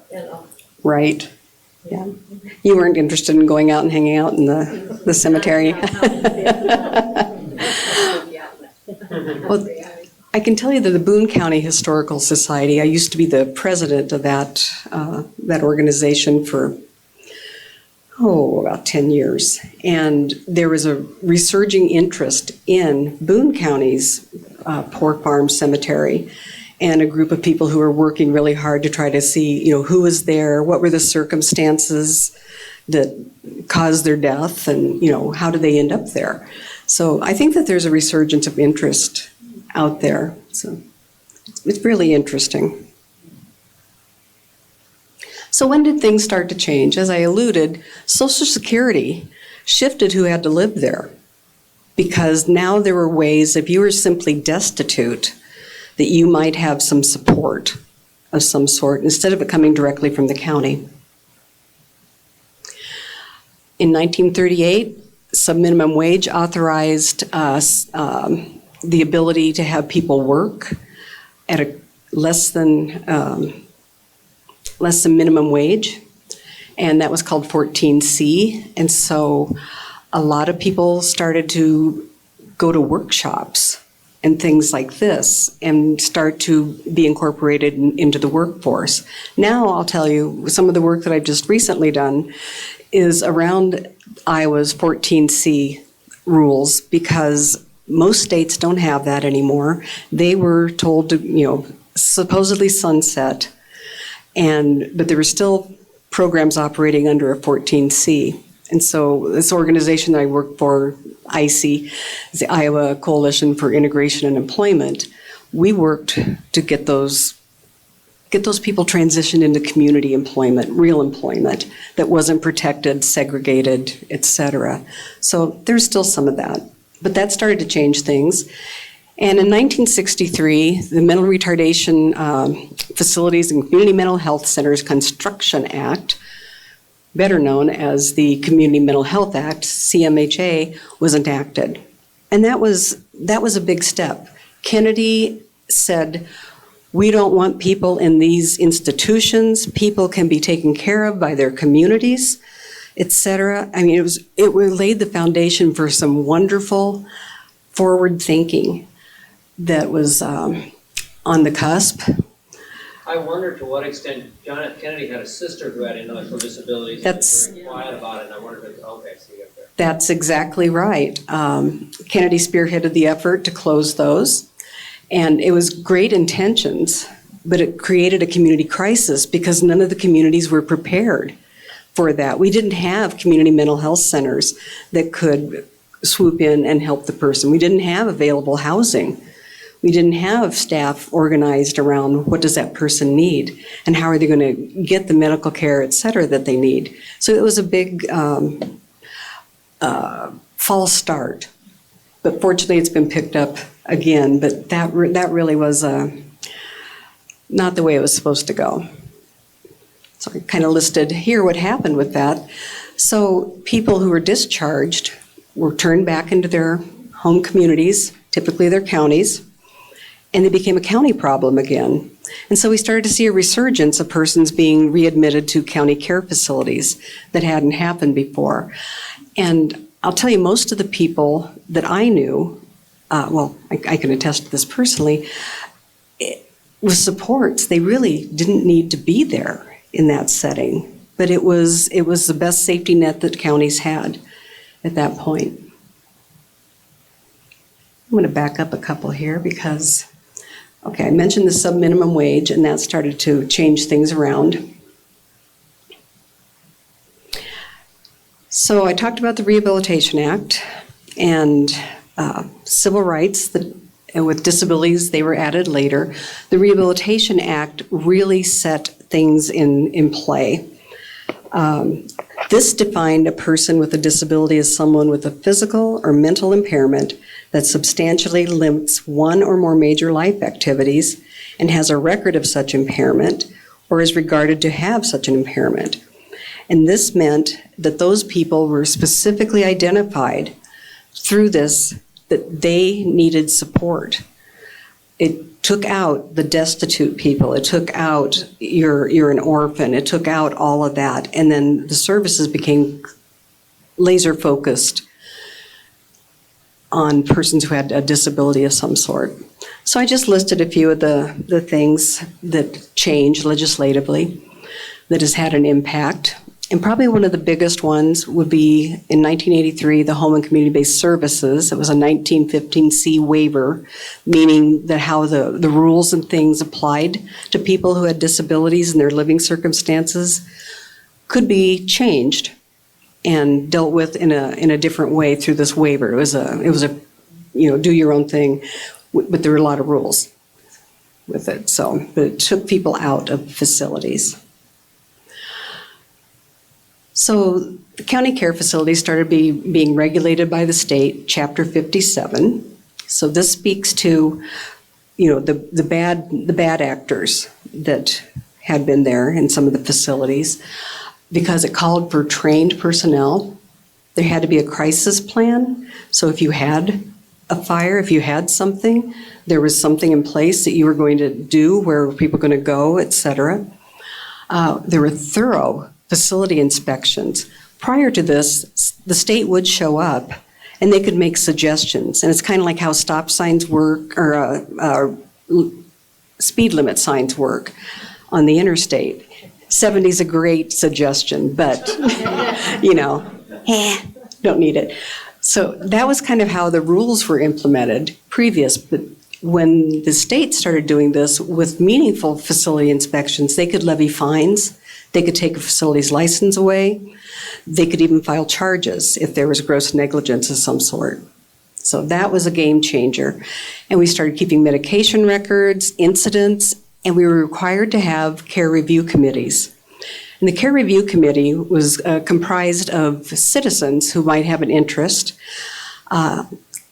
S2: Right. Yeah. You weren't interested in going out and hanging out in the cemetery. Well, I can tell you that the Boone County Historical Society, I used to be the president of that organization for, about 10 years. And there was a resurging interest in Boone County's Pork Farm Cemetery, and a group of people who were working really hard to try to see, who was there, what were the circumstances that caused their death, and, how did they end up there. So I think that there's a resurgence of interest out there. So it's really interesting. So when did things start to change? As I alluded, Social Security shifted who had to live there, because now there were ways, if you were simply destitute, that you might have some support of some sort instead of it coming directly from the county. In 1938, subminimum wage authorized the ability to have people work at a less than minimum wage, and that was called 14C. And so a lot of people started to go to workshops and things like this and start to be incorporated into the workforce. Now I'll tell you, some of the work that I've just recently done is around Iowa's 14C rules, because most states don't have that anymore. They were told to, supposedly sunset. but there were still programs operating under a 14C. And so this organization that I work for, ICE, is the Iowa Coalition for Integration and Employment, we worked to get those people transitioned into community employment, real employment that wasn't protected, segregated, et cetera. So there's still some of that. But that started to change things. And in 1963, the Mental Retardation Facilities and Community Mental Health Centers Construction Act, better known as the Community Mental Health Act, CMHA, was enacted. And that was a big step. Kennedy said, we don't want people in these institutions. People can be taken care of by their communities, et cetera. I mean, it laid the foundation for some wonderful forward thinking that was on the cusp.
S7: I wonder to what extent John F. Kennedy had a sister who had intellectual disabilities.
S2: That's-
S7: and was very quiet about it, and I wonder if it's, okay, so you got there.
S2: That's exactly right. Kennedy spearheaded the effort to close those. And it was great intentions, but it created a community crisis because none of the communities were prepared for that. We didn't have community mental health centers that could swoop in and help the person. We didn't have available housing. We didn't have staff organized around what does that person need and how are they going to get the medical care, et cetera, that they need. So it was a big false start. But fortunately, it's been picked up again. But that really was not the way it was supposed to go. So I kind of listed here what happened with that. So people who were discharged were turned back into their home communities, typically their counties, and they became a county problem again. And so we started to see a resurgence of persons being readmitted to county care facilities that hadn't happened before. And I'll tell you, most of the people that I knew, I can attest to this personally, with supports, they really didn't need to be there in that setting. But it was the best safety net that counties had at that point. I'm going to back up a couple here because, I mentioned the sub-minimum wage, and that started to change things around. So I talked about the Rehabilitation Act and civil rights with disabilities, they were added later. The Rehabilitation Act really set things in play. This defined a person with a disability as someone with a physical or mental impairment that substantially limits one or more major life activities and has a record of such impairment or is regarded to have such an impairment. And this meant that those people were specifically identified through this that they needed support. It took out the destitute people. It took out you're an orphan. It took out all of that. And then the services became laser focused on persons who had a disability of some sort. So I just listed a few of the things that changed legislatively that has had an impact. And probably one of the biggest ones would be in 1983, the Home and Community-Based Services. It was a 1915C waiver, meaning that how the rules and things applied to people who had disabilities and their living circumstances could be changed and dealt with in a different way through this waiver. It was a do your own thing, but there were a lot of rules with it. But it took people out of facilities. So the county care facilities started being regulated by the state, Chapter 57. So this speaks to, the bad actors that had been there in some of the facilities, because it called for trained personnel. There had to be a crisis plan. So if you had a fire, if you had something, there was something in place that you were going to do, where people were going to go, et cetera. There were thorough facility inspections. Prior to this, the state would show up and they could make suggestions. And it's kind of like how stop signs work or speed limit signs work on the interstate. 70 is a great suggestion, but, don't need it. So that was kind of how the rules were implemented previous, but when the state started doing this with meaningful facility inspections, they could levy fines, they could take a facility's license away, they could even file charges if there was gross negligence of some sort. So that was a game changer. And we started keeping medication records, incidents, and we were required to have care review committees. And the care review committee was comprised of citizens who might have an interest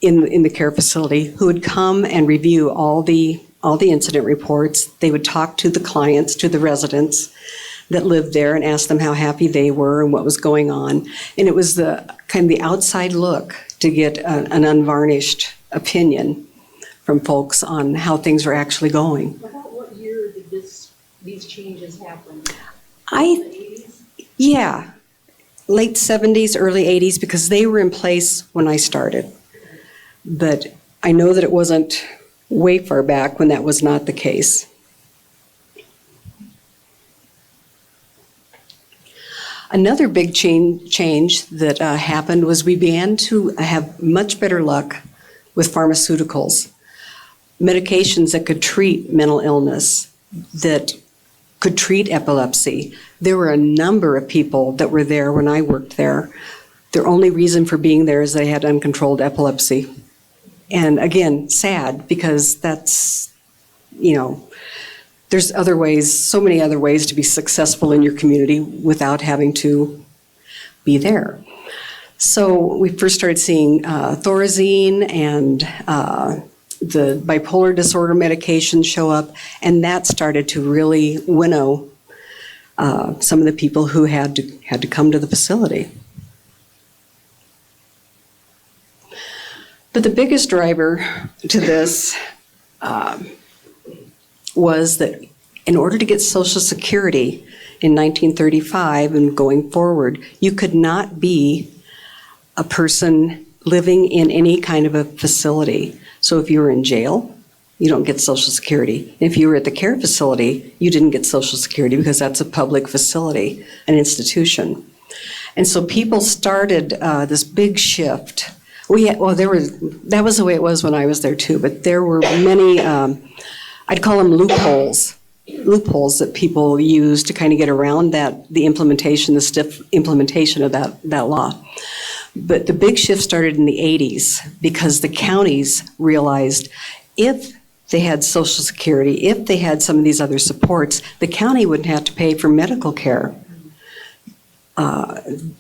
S2: in the care facility, who would come and review all the incident reports. They would talk to the clients, to the residents that lived there, and ask them how happy they were and what was going on. And it was the kind of the outside look to get an unvarnished opinion from folks on how things were actually going.
S6: About what year did these changes happen?
S2: Yeah, late 70s, early 80s, because they were in place when I started. But I know that it wasn't way far back when that was not the case. Another big change that happened was we began to have much better luck with pharmaceuticals, medications that could treat mental illness, that could treat epilepsy. There were a number of people that were there when I worked there. Their only reason for being there is they had uncontrolled epilepsy. And again, sad, because that's, there's other ways, so many other ways to be successful in your community without having to be there. So we first started seeing Thorazine and the bipolar disorder medication show up, and that started to really winnow some of the people who had to come to the facility. But the biggest driver to this was that in order to get Social Security in 1935 and going forward, you could not be a person living in any kind of a facility. So if you were in jail, you don't get Social Security. If you were at the care facility, you didn't get Social Security because that's a public facility, an institution. And so people started this big shift. That was the way it was when I was there too, but there were many, I'd call them loopholes that people use to kind of get around the stiff implementation of that law. But the big shift started in the 80s because the counties realized if they had Social Security, if they had some of these other supports, the county wouldn't have to pay for medical care.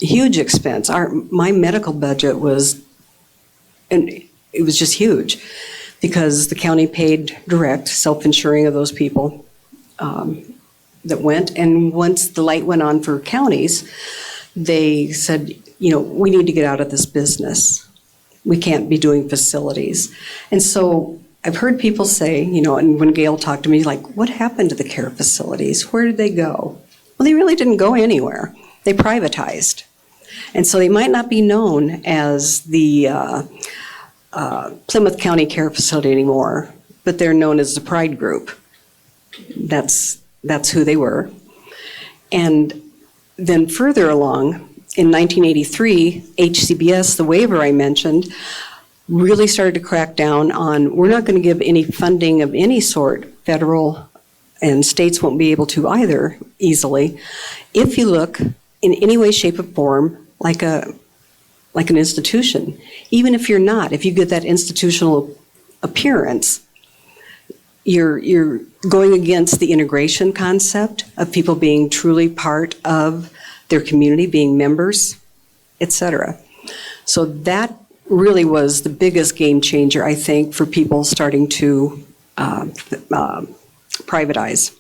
S2: Huge expense. My medical budget was, and it was just huge because the county paid direct self-insuring of those people that went. And once the light went on for counties, they said, we need to get out of this business. We can't be doing facilities. And so I've heard people say, and when Gail talked to me, like, what happened to the care facilities? Where did they go? Well, they really didn't go anywhere. They privatized. And so they might not be known as the Plymouth County Care Facility anymore, but they're known as the Pride Group. That's who they were. And then further along, in 1983, HCBS, the waiver I mentioned, really started to crack down on, we're not going to give any funding of any sort, federal and states won't be able to either easily, if you look in any way, shape, or form like an institution. Even if you're not, if you get that institutional appearance, you're going against the integration concept of people being truly part of their community, being members, etc. So that really was the biggest game changer, I think, for people starting to privatize.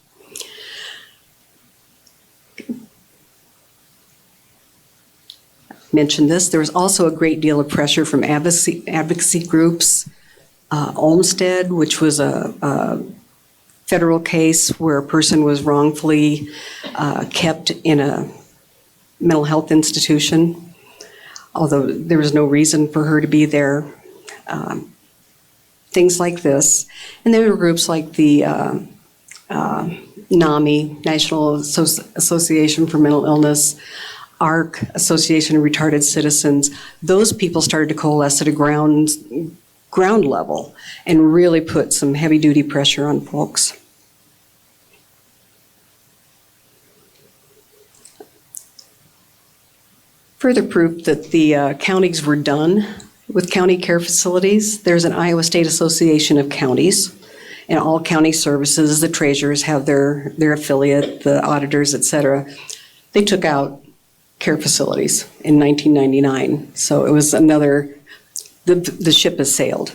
S2: Mentioned this, there was also a great deal of pressure from advocacy groups. Olmsted, which was a federal case where a person was wrongfully kept in a mental health institution, although there was no reason for her to be there. Things like this. And there were groups like the NAMI, National Association for Mental Illness, ARC, Association of Retarded Citizens. Those people started to coalesce at a ground level and really put some heavy-duty pressure on folks. Further proof that the counties were done with county care facilities, there's an Iowa State Association of Counties, and all county services, the treasurers have their affiliate, the auditors, et cetera. They took out care facilities in 1999. So it was another, the ship has sailed.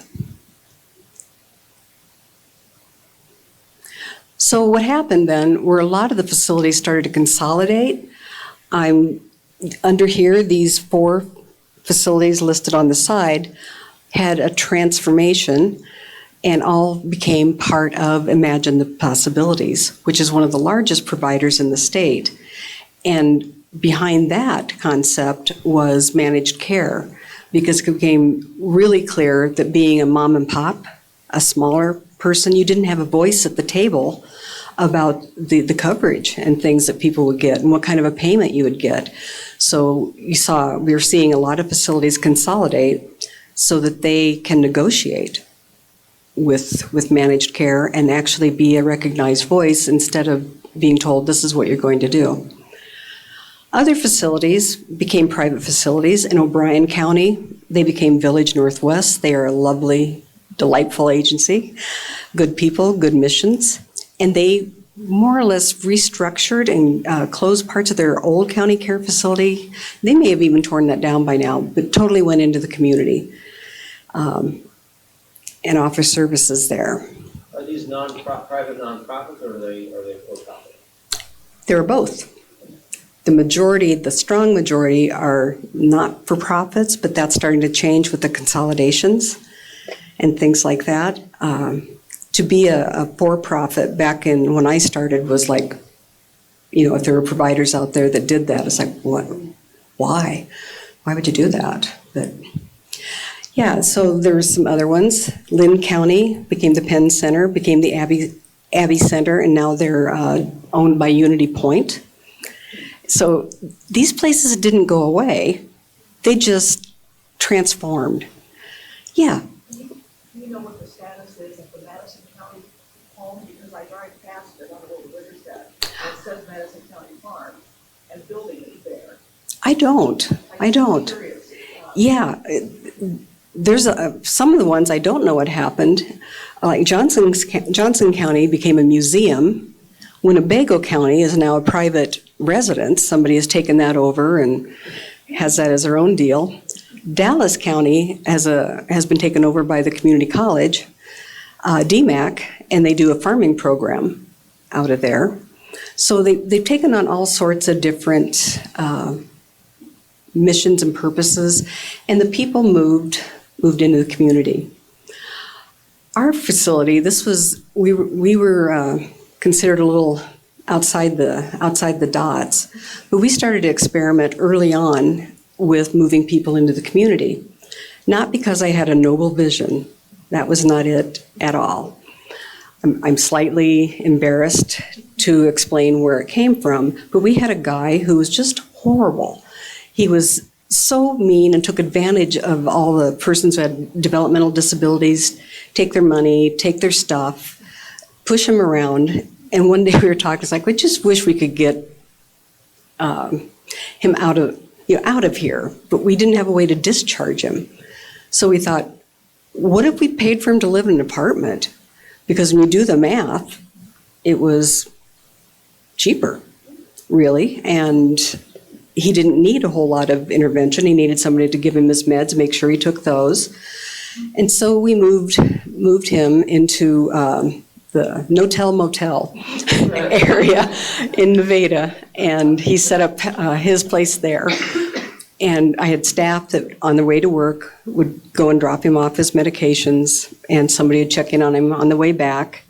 S2: So what happened then were a lot of the facilities started to consolidate. I'm under here, these 4 facilities listed on the side had a transformation and all became part of Imagine the Possibilities, which is one of the largest providers in the state. And behind that concept was managed care, because it became really clear that being a mom and pop, a smaller person, you didn't have a voice at the table about the coverage and things that people would get and what kind of a payment you would get. So we were seeing a lot of facilities consolidate so that they can negotiate with managed care and actually be a recognized voice instead of being told this is what you're going to do. Other facilities became private facilities. In O'Brien County, they became Village Northwest. They are a lovely, delightful agency, good people, good missions, and they more or less restructured and closed parts of their old county care facility. They may have even torn that down by now, but totally went into the community and offer services there.
S7: Are these private nonprofits, or are they for-profit?
S2: They're both. The strong majority are not for profits, but that's starting to change with the consolidations and things like that. To be a for-profit back in when I started was like, if there were providers out there that did that, it's like, what? Why? Why would you do that? But yeah, so there's some other ones. Lynn County became the Penn Center, became the Abbey Center, and now they're owned by Unity Point. So these places didn't go away. They just transformed. Yeah.
S5: Do you know what the status is of the Madison County home? Because I drive past it on the way to Winterset. It says Madison County Farm, and building is there.
S2: I don't.
S5: Curious.
S2: Yeah. There's some of the ones I don't know what happened. Like Johnson County became a museum. Winnebago County is now a private residence. Somebody has taken that over and has that as their own deal. Dallas County has been taken over by the community college, DMAC, and they do a farming program out of there. So they've taken on all sorts of different missions and purposes, and the people moved into the community. Our facility, we were considered a little outside the dots, but we started to experiment early on with moving people into the community. Not because I had a noble vision, that was not it at all. I'm slightly embarrassed to explain where it came from, but we had a guy who was just horrible. He was so mean and took advantage of all the persons who had developmental disabilities, take their money, take their stuff, push them around. And one day we were talking, it's like, we just wish we could get him out of here, but we didn't have a way to discharge him. So we thought, what if we paid for him to live in an apartment? Because when you do the math, it was cheaper, really, and he didn't need a whole lot of intervention. He needed somebody to give him his meds, make sure he took those. And so we moved him into the no-tell motel area in Nevada, and he set up his place there. And I had staff that on the way to work would go and drop him off his medications, and somebody would check in on him on the way back.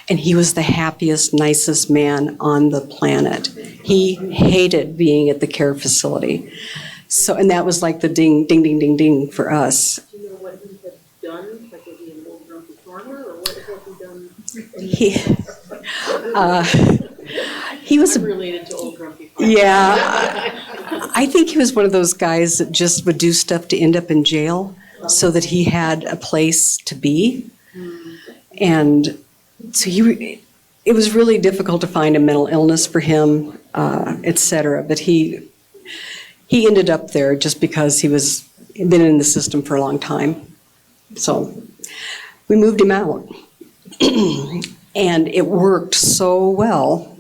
S2: And he was the happiest, nicest man on the planet. He hated being at the care facility. So, and that was like the ding, ding, ding, ding, ding for us.
S6: Do you know what he had done? Like, was he an old grumpy farmer, or what had he done?
S2: He was
S6: I'm related to old grumpy farmers.
S2: Yeah, I think he was one of those guys that just would do stuff to end up in jail. so that he had a place to be. And so it was really difficult to find a mental illness for him, et cetera. But he ended up there just because he'd been in the system for a long time. So we moved him out. And it worked so well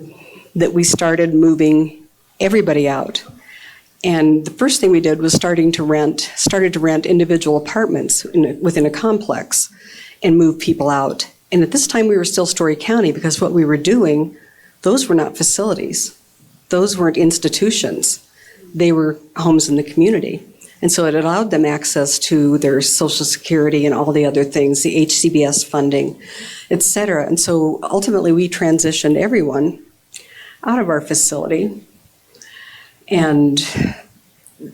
S2: that we started moving everybody out. And the first thing we did was started to rent individual apartments within a complex and move people out. And at this time we were still Story County, because what we were doing, those were not facilities. Those weren't institutions. They were homes in the community. And so it allowed them access to their Social Security and all the other things, the HCBS funding, et cetera. And so ultimately we transitioned everyone out of our facility. And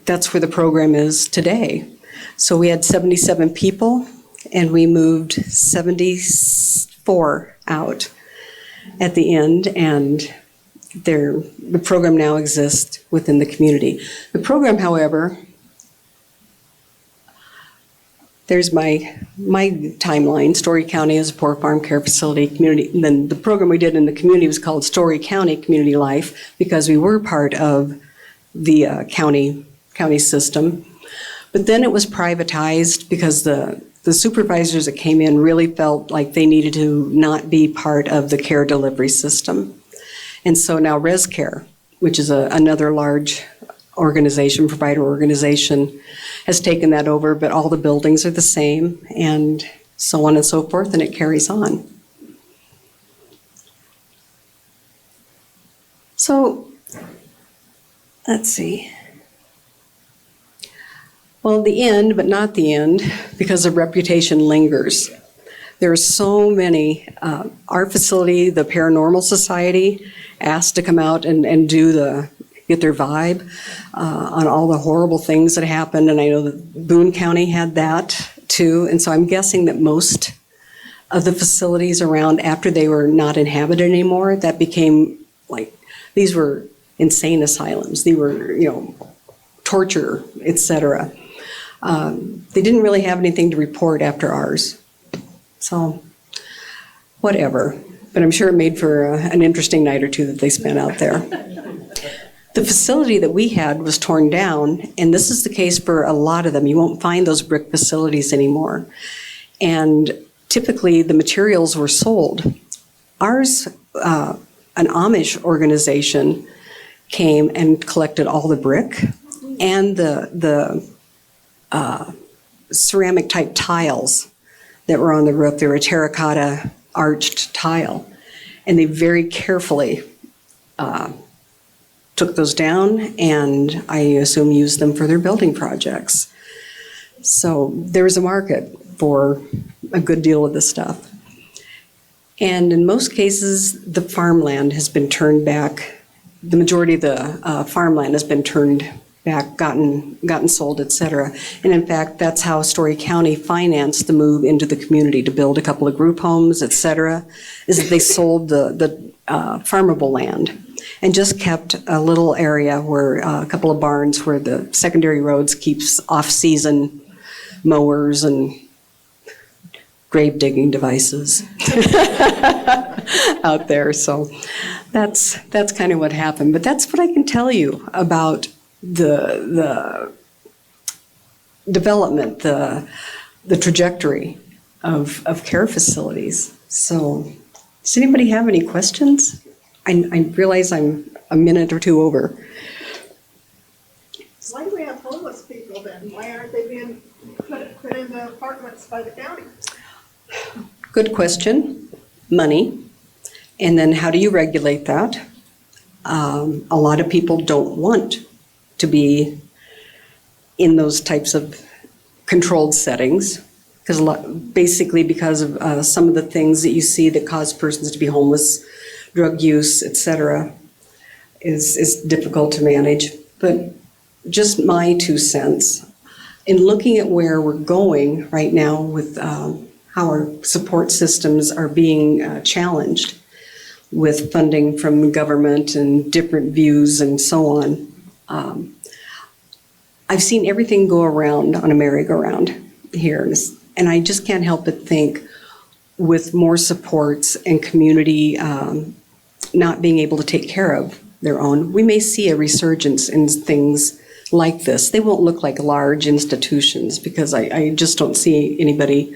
S2: that's where the program is today. So we had 77 people, and we moved 74 out at the end, and the program now exists within the community. The program, however, there's my timeline. Story County is a poor farm care facility community. And then the program we did in the community was called Story County Community Life, because we were part of the county system. But then it was privatized because the supervisors that came in really felt like they needed to not be part of the care delivery system. And so now ResCare, which is another large organization, provider organization, has taken that over, but all the buildings are the same, and so on and so forth, and it carries on. So, let's see. Well, the end, but not the end, because the reputation lingers. There are so many. Our facility, the Paranormal Society, asked to come out and get their vibe on all the horrible things that happened, and I know that Boone County had that too, and so I'm guessing that most of the facilities around, after they were not inhabited anymore, that became like, these were insane asylums. They were, torture, etc. They didn't really have anything to report after ours. So, whatever. But I'm sure it made for an interesting night or two that they spent out there. The facility that we had was torn down, and this is the case for a lot of them. You won't find those brick facilities anymore. And typically the materials were sold. Ours, an Amish organization, came and collected all the brick and the ceramic type tiles that were on the roof. They were a terracotta arched tile. And they very carefully took those down, and I assume used them for their building projects. So there was a market for a good deal of this stuff. And in most cases, the farmland has been turned back. The majority of the farmland has been turned back, gotten sold, et cetera. And in fact, that's how Story County financed the move into the community to build a couple of group homes, et cetera, is that they sold the farmable land and just kept a little area where a couple of barns where the secondary roads keeps off-season mowers and grave digging devices out there. So that's kind of what happened. But that's what I can tell you about the development, the trajectory of care facilities. So does anybody have any questions? I realize I'm a minute or two over.
S5: Why do we have homeless people then? Why aren't they being put in the apartments by the county?
S2: Good question. Money. And then how do you regulate that? A lot of people don't want to be in those types of controlled settings, because basically because of some of the things that you see that cause persons to be homeless, drug use, etc., is difficult to manage. But just my 2 cents, in looking at where we're going right now with how our support systems are being challenged with funding from the government and different views and so on, I've seen everything go around on a merry-go-round. here. And I just can't help but think with more supports and community not being able to take care of their own, we may see a resurgence in things like this. They won't look like large institutions because I just don't see anybody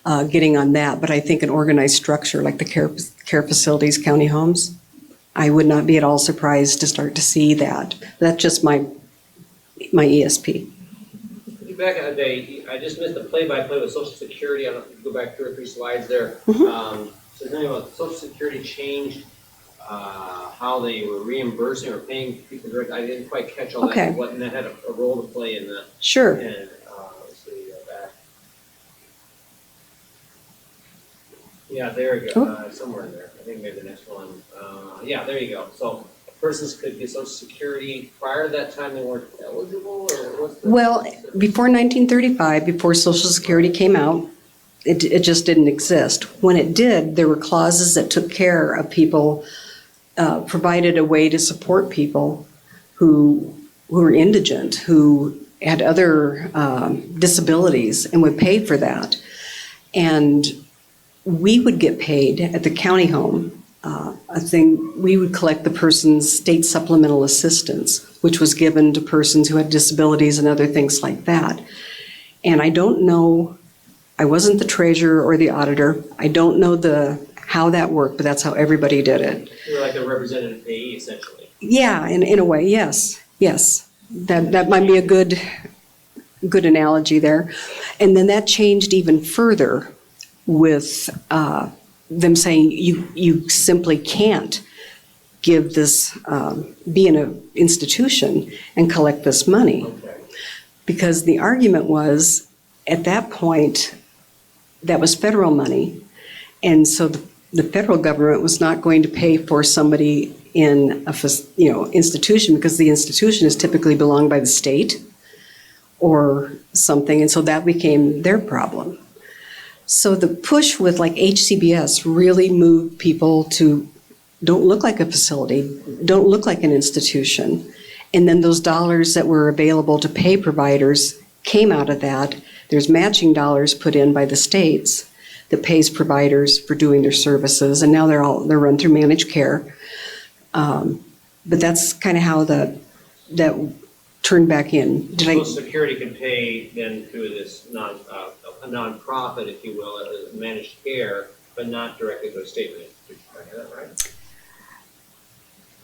S2: getting on that. But I think an organized structure like the care facilities, county homes, I would not be at all surprised to start to see that. That's just my ESP.
S7: Back in the day, I just missed the play-by-play with Social Security. I don't know if you could go back 2 or 3 slides there. So anyway, Social Security changed how they were reimbursing or paying people directly. I didn't quite catch all
S2: Okay.
S7: that, and that had a role to play in that.
S2: Sure.
S7: And let's see, back. Yeah, there you go. Somewhere in there. I think maybe the next one. Yeah, there you go. So persons could get Social Security prior to that time they weren't eligible, or what's the?
S2: Well, before 1935, before Social Security came out, it just didn't exist. When it did, there were clauses that took care of people, provided a way to support people who were indigent, who had other disabilities, and would pay for that. And we would get paid at the county home. We would collect the person's state supplemental assistance, which was given to persons who had disabilities and other things like that. And I don't know, I wasn't the treasurer or the auditor. I don't know how that worked, but that's how everybody did it.
S7: You were like a representative payee, essentially.
S2: Yeah, in a way, yes. That might be a good analogy there. And then that changed even further with them saying you simply can't give this, be in an institution and collect this money.
S7: Okay.
S2: Because the argument was, at that point, that was federal money. And so the federal government was not going to pay for somebody in a institution, because the institution is typically belonged by the state or something. And so that became their problem. So the push with like HCBS really moved people to don't look like a facility, don't look like an institution. And then those dollars that were available to pay providers came out of that. There's matching dollars put in by the states that pays providers for doing their services. And now they're run through managed care. But that's kind of how that turned back in.
S7: Social Security can pay then through this a nonprofit, if you will, managed care, but not directly to a state institution. Is that right?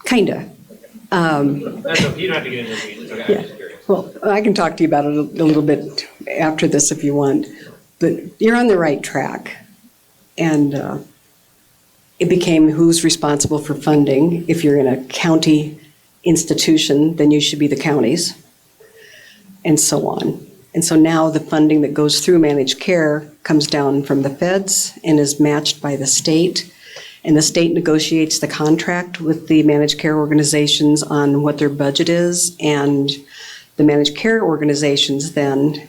S2: Kinda.
S7: You don't have to get into the weeds. Okay, I'm just curious.
S2: Well, I can talk to you about it a little bit after this if you want. But you're on the right track. And it became who's responsible for funding. If you're in a county institution, then you should be the counties, and so on. And so now the funding that goes through managed care comes down from the feds and is matched by the state. And the state negotiates the contract with the managed care organizations on what their budget is. And the managed care organizations then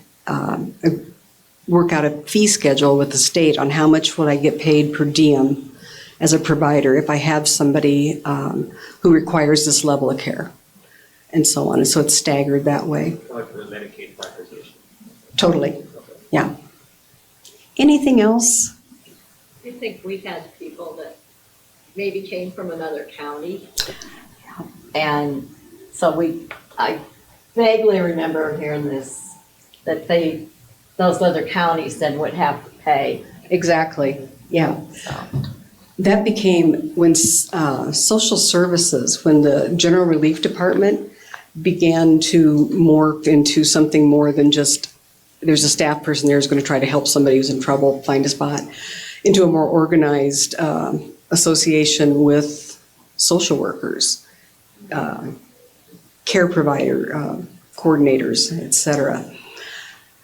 S2: work out a fee schedule with the state on how much would I get paid per diem as a provider if I have somebody who requires this level of care, and so on. And so it's staggered that way.
S7: Like the Medicaid prioritization.
S2: Totally, yeah. Anything else?
S8: I think we've had people that maybe came from another county. And so I vaguely remember hearing this, that those other counties then would have to pay.
S2: Exactly, yeah.
S8: So,
S2: That became when social services, when the General Relief Department began to morph into something more than just, there's a staff person there who's going to try to help somebody who's in trouble find a spot, into a more organized association with social workers, care provider coordinators, et cetera.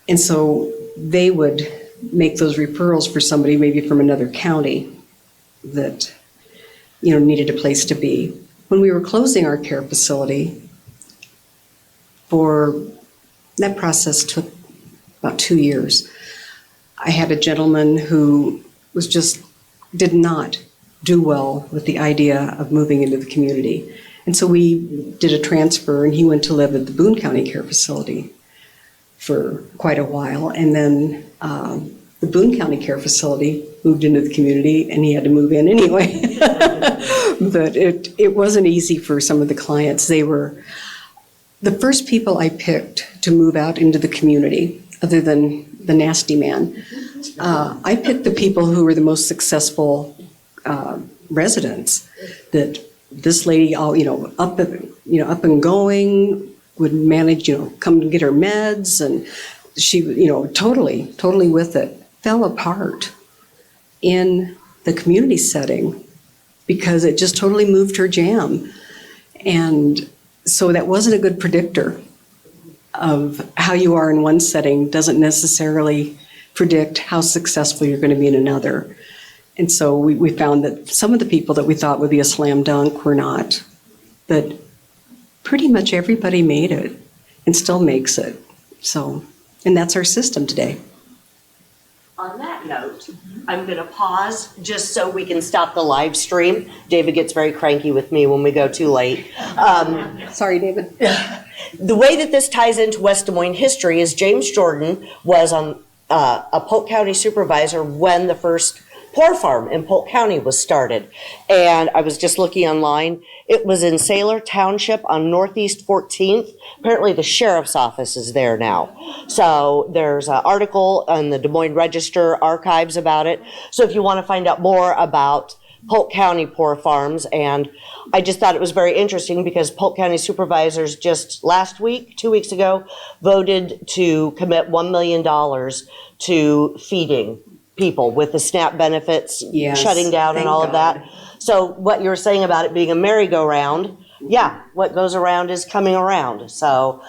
S2: And so they would make those referrals for somebody maybe from another county that, needed a place to be. When we were closing our care facility, that process took about 2 years. I had a gentleman who did not do well with the idea of moving into the community. And so we did a transfer, and he went to live at the Boone County Care Facility. for quite a while. And then the Boone County Care Facility moved into the community, and he had to move in anyway. But it wasn't easy for some of the clients. They were the first people I picked to move out into the community, other than the nasty man. I picked the people who were the most successful residents. That this lady, all up and going, would manage, come to get her meds, and she, totally with it. Fell apart in the community setting because it just totally moved her jam. And so that wasn't a good predictor of how you are in one setting, doesn't necessarily predict how successful you're going to be in another. And so we found that some of the people that we thought would be a slam dunk were not. But pretty much everybody made it and still makes it. So, and that's our system today.
S1: On that note, I'm going to pause just so we can stop the live stream. David gets very cranky with me when we go too late.
S2: Sorry, David.
S1: The way that this ties into West Des Moines history is James Jordan was on a Polk County supervisor when the first pork farm in Polk County was started. And I was just looking online. It was in Saylor Township on Northeast 14th. Apparently the sheriff's office is there now. So there's an article in the Des Moines Register archives about it. So if you want to find out more about Polk County pork farms, and I just thought it was very interesting because Polk County supervisors just last week, 2 weeks ago, voted to commit $1 million to feeding people with the SNAP benefits
S2: Yes,
S1: shutting down and
S2: thank
S1: all of
S2: God.
S1: that. So what you were saying about it being a merry-go-round, yeah, what goes around is coming around. So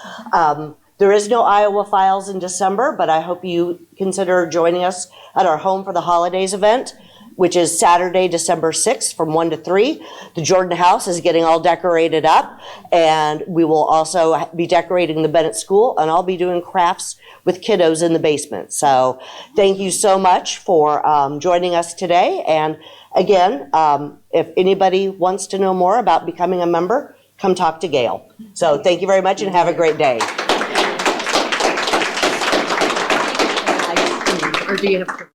S1: there is no Iowa Files in December, but I hope you consider joining us at our Home for the Holidays event, which is Saturday, December 6th from 1 to 3. The Jordan House is getting all decorated up, and we will also be decorating the Bennett School, and I'll be doing crafts with kiddos in the basement. So thank you so much for joining us today. And again, if anybody wants to know more about becoming a member, come talk to Gail. So thank you very much and have a great day.
S6: Or do you have to?